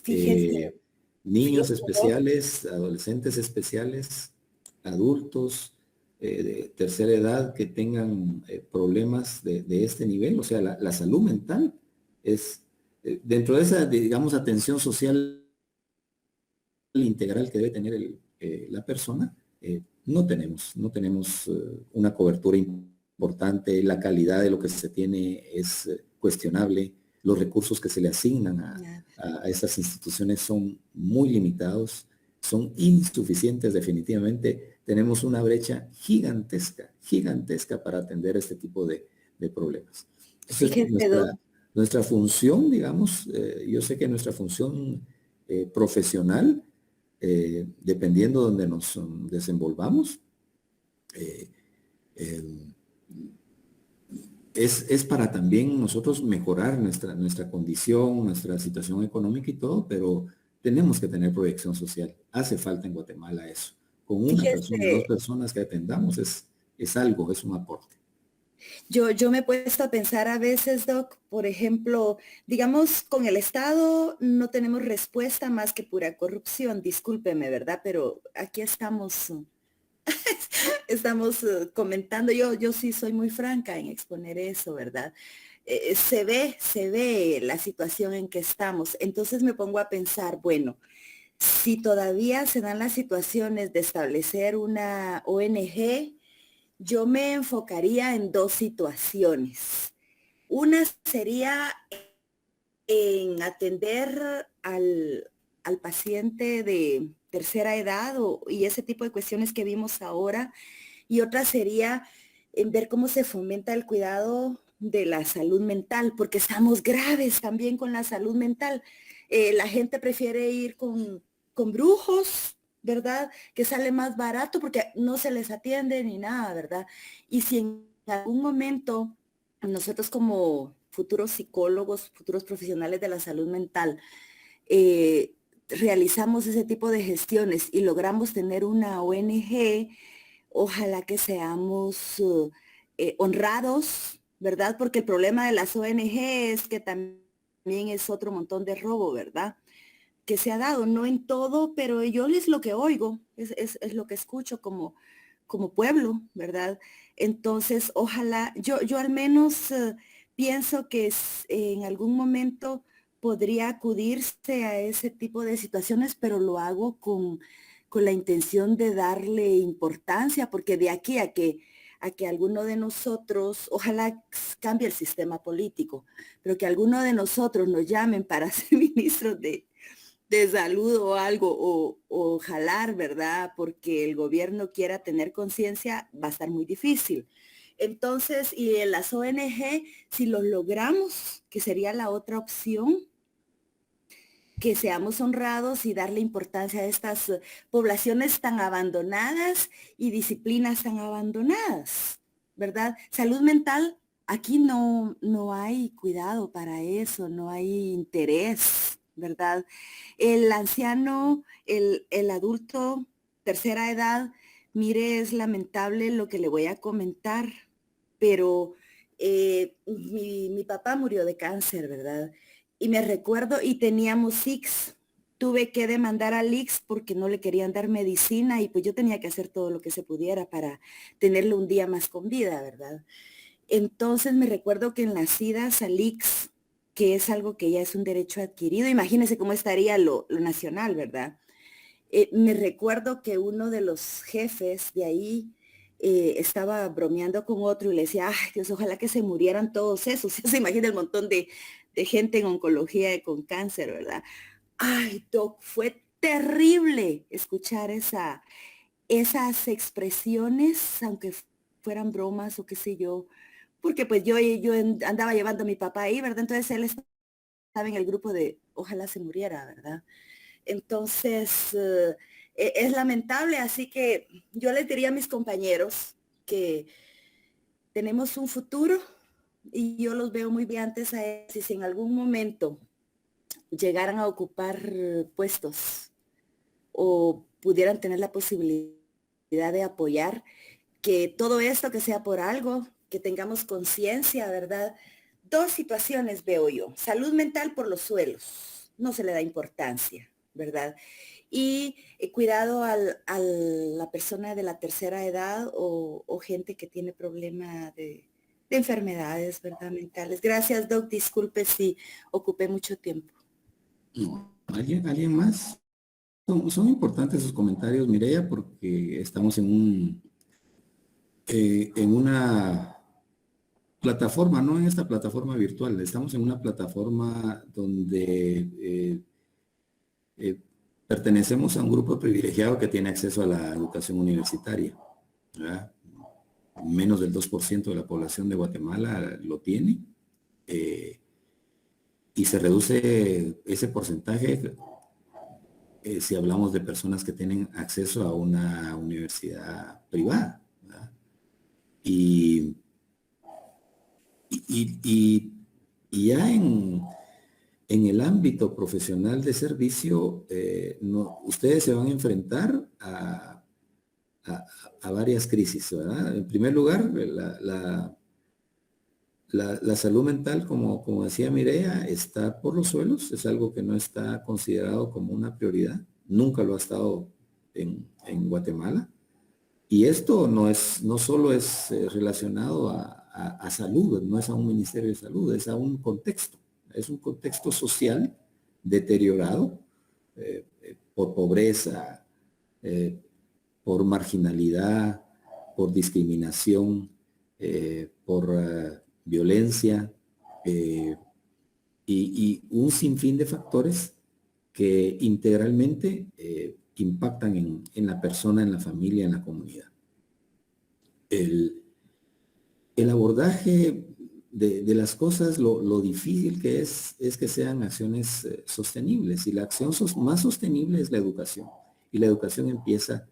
Fíjese, Niños fíjese, Doc, especiales, adolescentes especiales, adultos de tercera edad que tengan problemas de este nivel, o sea, la salud mental es, dentro de esa, digamos, atención social integral que debe tener la persona, no tenemos una cobertura importante, la calidad de lo que se tiene es cuestionable, los recursos que se le asignan nada. a estas instituciones son muy limitados, son insuficientes definitivamente, tenemos una brecha gigantesca, gigantesca para atender este tipo de problemas. Entonces, Fíjese, Doc, nuestra función, digamos, yo sé que nuestra función profesional, dependiendo de donde nos desenvolvamos, eh, eh, es para también nosotros mejorar nuestra condición, nuestra situación económica y todo, pero tenemos que tener proyección social. Hace falta en Guatemala eso. Con una persona, dos fíjese, personas que atendamos es algo, es un aporte. yo me he puesto a pensar a veces, Doc, por ejemplo, digamos, con el Estado no tenemos respuesta más que pura corrupción, discúlpeme, ¿verdad? Pero aquí estamos, estamos comentando, yo sí soy muy franca en exponer eso, ¿verdad? Se ve la situación en que estamos. Entonces me pongo a pensar, bueno, si todavía se dan las situaciones de establecer una ONG, yo me enfocaría en dos situaciones. Una sería en atender al paciente de tercera edad y ese tipo de cuestiones que vimos ahora. Y otra sería en ver cómo se fomenta el cuidado de la salud mental, porque estamos graves también con la salud mental. La gente prefiere ir con brujos, ¿verdad? Que sale más barato porque no se les atiende ni nada, ¿verdad? Y si en algún momento nosotros como futuros psicólogos, futuros profesionales de la salud mental, realizamos ese tipo de gestiones y logramos tener una ONG, ojalá que seamos honrados, ¿verdad? Porque el problema de las ONG es que también es otro montón de robo, ¿verdad? Que se ha dado, no en todo, pero yo es lo que oigo, es lo que escucho como pueblo, ¿verdad? Entonces, ojalá, yo al menos pienso que en algún momento podría acudirse a ese tipo de situaciones, pero lo hago con la intención de darle importancia, porque de aquí a que alguno de nosotros, ojalá cambie el sistema político, pero que alguno de nosotros nos llamen para ser ministros de salud o algo, o jalar, ¿verdad? Porque el gobierno quiera tener conciencia, va a estar muy difícil. Entonces, y en las ONG, si lo logramos, que sería la otra opción, que seamos honrados y darle importancia a estas poblaciones tan abandonadas y disciplinas tan abandonadas, ¿verdad? Salud mental, aquí no hay cuidado para eso, no hay interés, ¿verdad? El anciano, el adulto, tercera edad, mire, es lamentable lo que le voy a comentar, pero mi papá murió de cáncer, ¿verdad? Y me recuerdo, y teníamos IX, tuve que demandar al IX porque no le querían dar medicina y pues yo tenía que hacer todo lo que se pudiera para tenerle un día más con vida, ¿verdad? Entonces me recuerdo que en las idas al IX, que es algo que ya es un derecho adquirido, imagínense cómo estaría lo nacional, ¿verdad? Me recuerdo que uno de los jefes de ahí estaba bromeando con otro y le decía, ay Dios, ojalá que se murieran todos esos. Se imagina el montón de gente en oncología y con cáncer, ¿verdad? Ay, Doc, fue terrible escuchar esas expresiones, aunque fueran bromas o qué sé yo, porque pues yo andaba llevando a mi papá ahí, ¿verdad? Entonces él estaba en el grupo de ojalá se muriera, ¿verdad? Entonces, es lamentable, así que yo les diría a mis compañeros que tenemos un futuro y yo los veo muy brillantes a ellos. Y si en algún momento llegaran a ocupar puestos o pudieran tener la posibilidad de apoyar, que todo esto que sea por algo, que tengamos conciencia, ¿verdad? Dos situaciones veo yo. Salud mental por los suelos, no se le da importancia, ¿verdad? Y cuidado a la persona de la tercera edad o gente que tiene problema de enfermedades, ¿verdad? Mentales. Gracias, Doc. Disculpe si ocupé mucho tiempo. No, ¿alguien más? Son importantes sus comentarios, Mireya, porque estamos en una plataforma, no en esta plataforma virtual, estamos en una plataforma donde pertenecemos a un grupo privilegiado que tiene acceso a la educación universitaria, ¿verdad? Menos del 2% de la población de Guatemala lo tiene, y se reduce ese porcentaje si hablamos de personas que tienen acceso a una universidad privada, ¿verdad? Y ya en el ámbito profesional de servicio, ustedes se van a enfrentar a varias crisis, ¿verdad? En primer lugar, la salud mental, como decía Mireya, está por los suelos, es algo que no está considerado como una prioridad, nunca lo ha estado en Guatemala. Y esto no solo es relacionado a salud, no es a un ministerio de salud, es a un contexto. Es un contexto social deteriorado por pobreza, por marginalidad, por discriminación, por violencia, y un sinfín de factores que integralmente impactan en la persona, en la familia, en la comunidad. El abordaje de las cosas, lo difícil que es que sean acciones sostenibles, y la acción más sostenible es la educación, y la educación empieza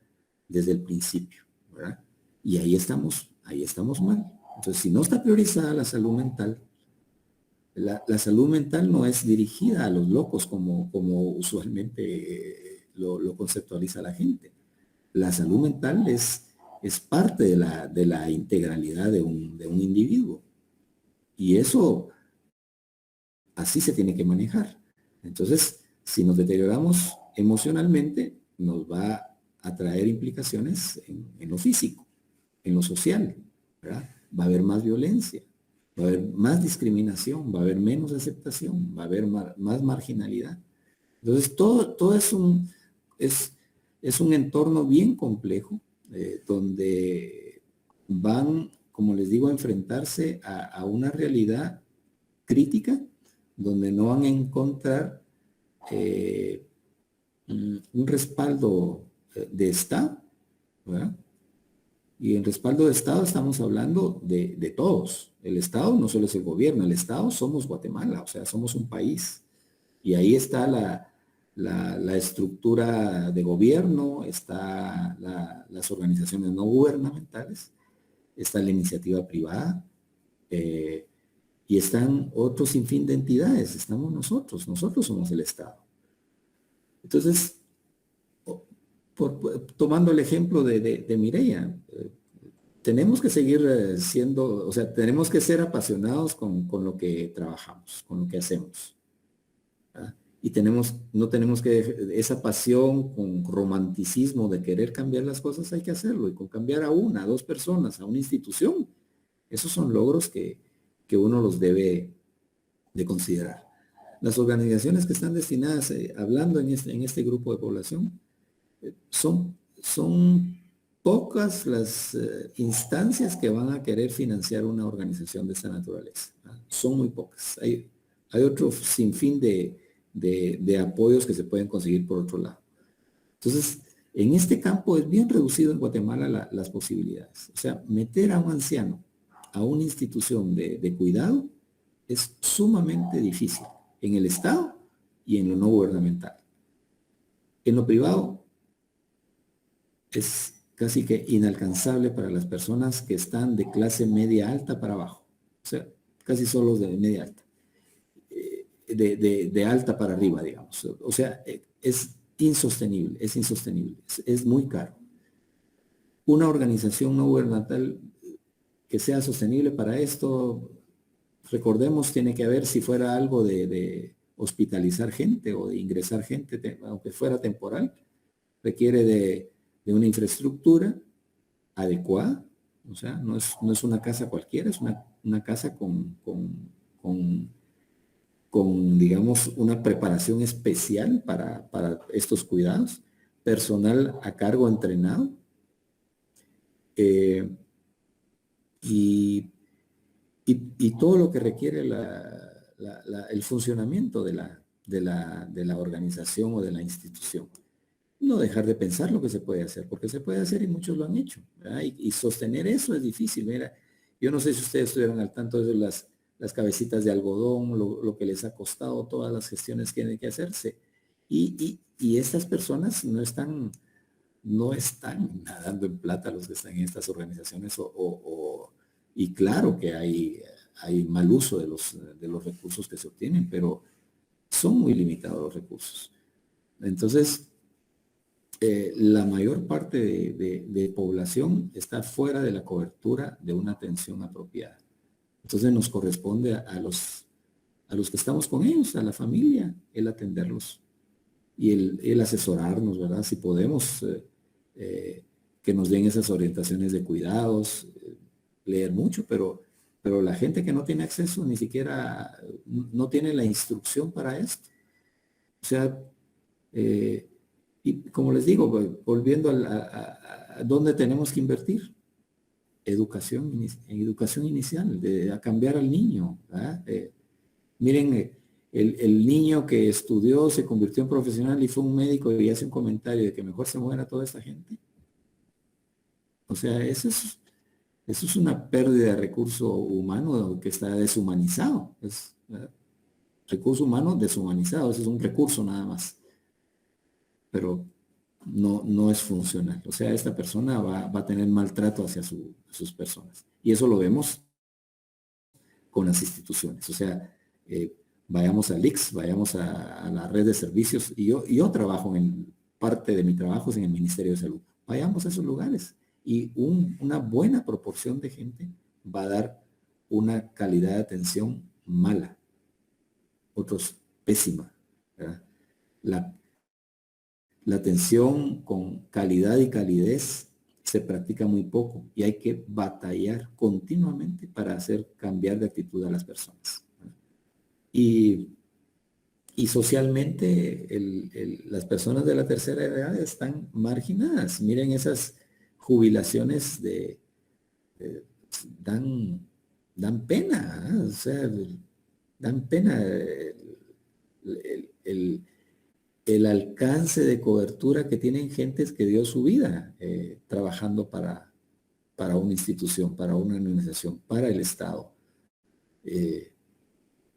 desde el principio, ¿verdad? Y ahí estamos mal. Entonces, si no está priorizada la salud mental, la salud mental no es dirigida a los locos como usualmente lo conceptualiza la gente. La salud mental es parte de la integralidad de un individuo. Y eso así se tiene que manejar. Entonces, si nos deterioramos emocionalmente, nos va a traer implicaciones en lo físico, en lo social, ¿verdad? Va a haber más violencia, va a haber más discriminación, va a haber menos aceptación, va a haber más marginalidad. Entonces, todo es un entorno bien complejo, donde van, como les digo, a enfrentarse a una realidad crítica, donde no van a encontrar un respaldo de Estado, ¿verdad? Y en respaldo de Estado estamos hablando de todos. El Estado no solo es el gobierno, el Estado somos Guatemala, o sea, somos un país. Y ahí está la estructura de gobierno, está las organizaciones no gubernamentales, está la iniciativa privada, y están otros sinfín de entidades. Estamos nosotros somos el Estado. Entonces, tomando el ejemplo de Mireya, tenemos que seguir siendo, o sea, tenemos que ser apasionados con lo que trabajamos, con lo que hacemos. ¿Verdad? Y no tenemos que, esa pasión con romanticismo de querer cambiar las cosas, hay que hacerlo. Y con cambiar a una, a dos personas, a una institución, esos son logros que uno los debe de considerar. Las organizaciones que están destinadas, hablando en este grupo de población, son pocas las instancias que van a querer financiar una organización de esta naturaleza, ¿verdad? Son muy pocas. Hay otro sinfín de apoyos que se pueden conseguir por otro lado. Entonces, en este campo es bien reducido en Guatemala las posibilidades. O sea, meter a un anciano a una institución de cuidado es sumamente difícil en el Estado y en lo no gubernamental. En lo privado es casi que inalcanzable para las personas que están de clase media alta para abajo. O sea, casi solo de media alta. De alta para arriba, digamos. O sea, es insostenible, es muy caro. Una organización no gubernamental que sea sostenible para esto, recordemos, tiene que haber, si fuera algo de hospitalizar gente o de ingresar gente, aunque fuera temporal, requiere de una infraestructura adecuada. O sea, no es una casa cualquiera, es una casa con, digamos, una preparación especial para estos cuidados, personal a cargo entrenado, y todo lo que requiere el funcionamiento de la organización o de la institución. No dejar de pensar lo que se puede hacer, porque se puede hacer y muchos lo han hecho, ¿verdad? Y sostener eso es difícil. Mira, yo no sé si ustedes estuvieron al tanto de las cabecitas de algodón, lo que les ha costado, todas las gestiones que tienen que hacerse. Y estas personas no están nadando en plata los que están en estas organizaciones, y claro que hay mal uso de los recursos que se obtienen, pero son muy limitados los recursos. Entonces, la mayor parte de población está fuera de la cobertura de una atención apropiada. Entonces nos corresponde a los que estamos con ellos, a la familia, el atenderlos y el asesorarnos, ¿verdad? Si podemos, que nos den esas orientaciones de cuidados, leer mucho, pero la gente que no tiene acceso ni siquiera no tiene la instrucción para esto. O sea, y como les digo, volviendo a dónde tenemos que invertir. educación inicial, a cambiar al niño. Miren, el niño que estudió, se convirtió en profesional y fue un médico y hace un comentario de que mejor se muera toda esta gente. O sea, eso es una pérdida de recurso humano que está deshumanizado. Es recurso humano deshumanizado, ese es un recurso nada más. Pero no es funcional. O sea, esta persona va a tener maltrato hacia sus personas. Y eso lo vemos con las instituciones. O sea, vayamos al ICS, vayamos a la red de servicios. Y yo trabajo parte de mi trabajo es en el Ministerio de Salud. Vayamos a esos lugares. Y una buena proporción de gente va a dar una calidad de atención mala. Otros pésima. ¿Verdad? La atención con calidad y calidez se practica muy poco y hay que batallar continuamente para hacer cambiar de actitud a las personas. Y socialmente las personas de la tercera edad están marginadas. Miren esas jubilaciones dan pena, o sea, dan pena el alcance de cobertura que tienen gentes que dio su vida trabajando para una institución, para una organización, para el Estado.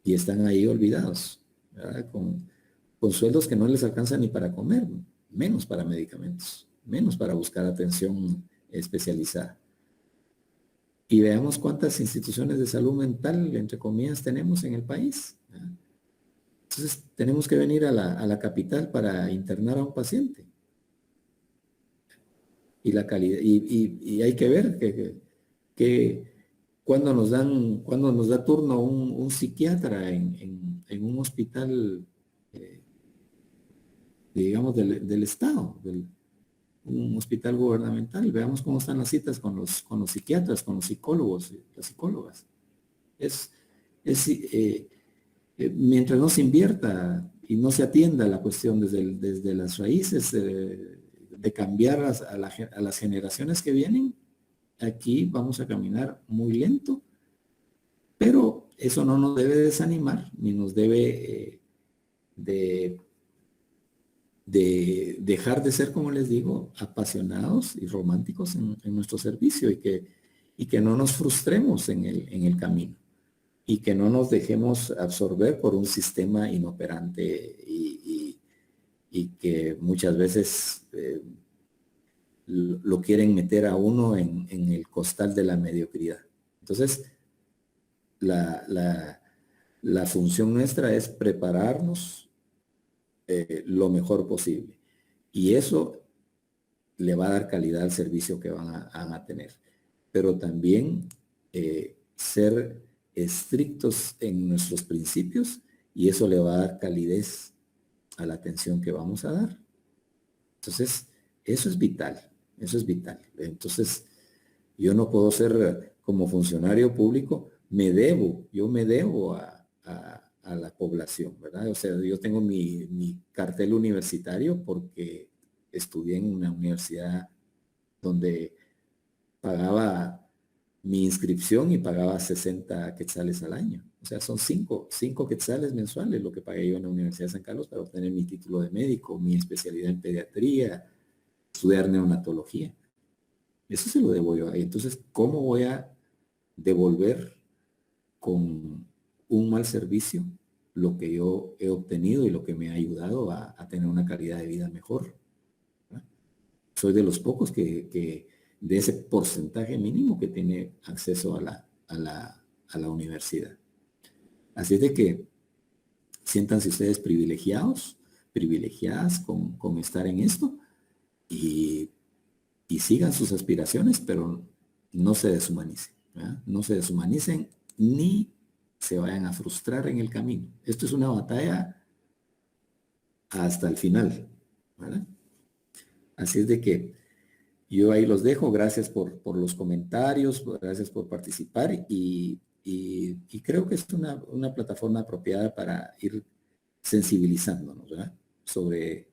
Y están ahí olvidados, ¿verdad? Con sueldos que no les alcanzan ni para comer, menos para medicamentos, menos para buscar atención especializada. Y veamos cuántas instituciones de salud mental, entre comillas, tenemos en el país, ¿verdad? Entonces, tenemos que venir a la capital para internar a un paciente. Y la calidad, y hay que ver que cuando nos da turno un psiquiatra en un hospital, digamos, del Estado, un hospital gubernamental. Veamos cómo están las citas con los psiquiatras, con los psicólogos, las psicólogas. Mientras no se invierta y no se atienda la cuestión desde las raíces de cambiar a las generaciones que vienen, aquí vamos a caminar muy lento, pero eso no nos debe desanimar, ni nos debe de dejar de ser, como les digo, apasionados y románticos en nuestro servicio y que no nos frustremos en el camino. Y que no nos dejemos absorber por un sistema inoperante y que muchas veces lo quieren meter a uno en el costal de la mediocridad. Entonces, la función nuestra es prepararnos lo mejor posible. Y eso le va a dar calidad al servicio que van a tener. Pero también ser estrictos en nuestros principios y eso le va a dar calidez a la atención que vamos a dar. Entonces, eso es vital, eso es vital. Entonces, yo no puedo ser como funcionario público, yo me debo a la población, ¿verdad? O sea, yo tengo mi cartel universitario porque estudié en una universidad donde pagaba mi inscripción y pagaba 60 quetzales al año. O sea, son 5 quetzales mensuales lo que pagué yo en la Universidad de San Carlos para obtener mi título de médico, mi especialidad en pediatría, estudiar neonatología. Eso se lo debo yo ahí. Entonces, ¿cómo voy a devolver con un mal servicio lo que yo he obtenido y lo que me ha ayudado a tener una calidad de vida mejor? ¿Verdad? Soy de los pocos que de ese porcentaje mínimo que tiene acceso a la universidad. Así es de que siéntanse ustedes privilegiadas con estar en esto y sigan sus aspiraciones, pero no se deshumanicen, ¿verdad? No se deshumanicen ni se vayan a frustrar en el camino. Esto es una batalla hasta el final, ¿verdad? Así es de que yo ahí los dejo. Gracias por los comentarios, gracias por participar y creo que es una plataforma apropiada para ir sensibilizándonos, ¿verdad? Sobre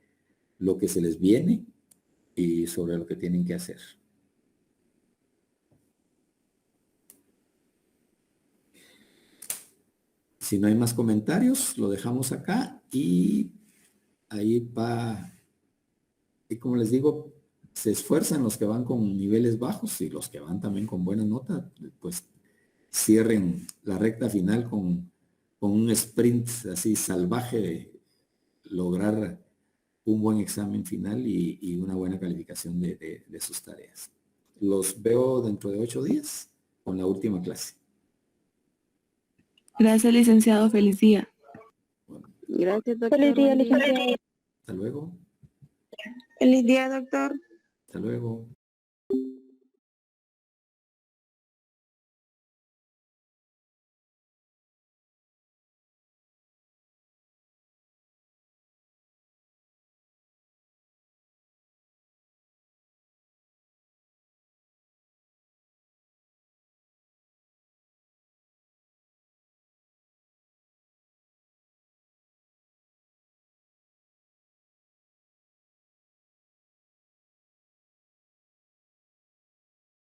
lo que se les viene y sobre lo que tienen que hacer. Si no hay más comentarios, lo dejamos acá y ahí va, y como les digo, se esfuerzan los que van con niveles bajos y los que van también con buena nota, pues cierren la recta final con un sprint así salvaje de lograr un buen examen final y una buena calificación de sus tareas. Los veo dentro de 8 días con la última clase. Gracias, licenciado. Feliz día. Bueno, Gracias, doctor. Feliz día, Buen día. licenciado. hasta luego. Feliz día, doctor. Hasta luego.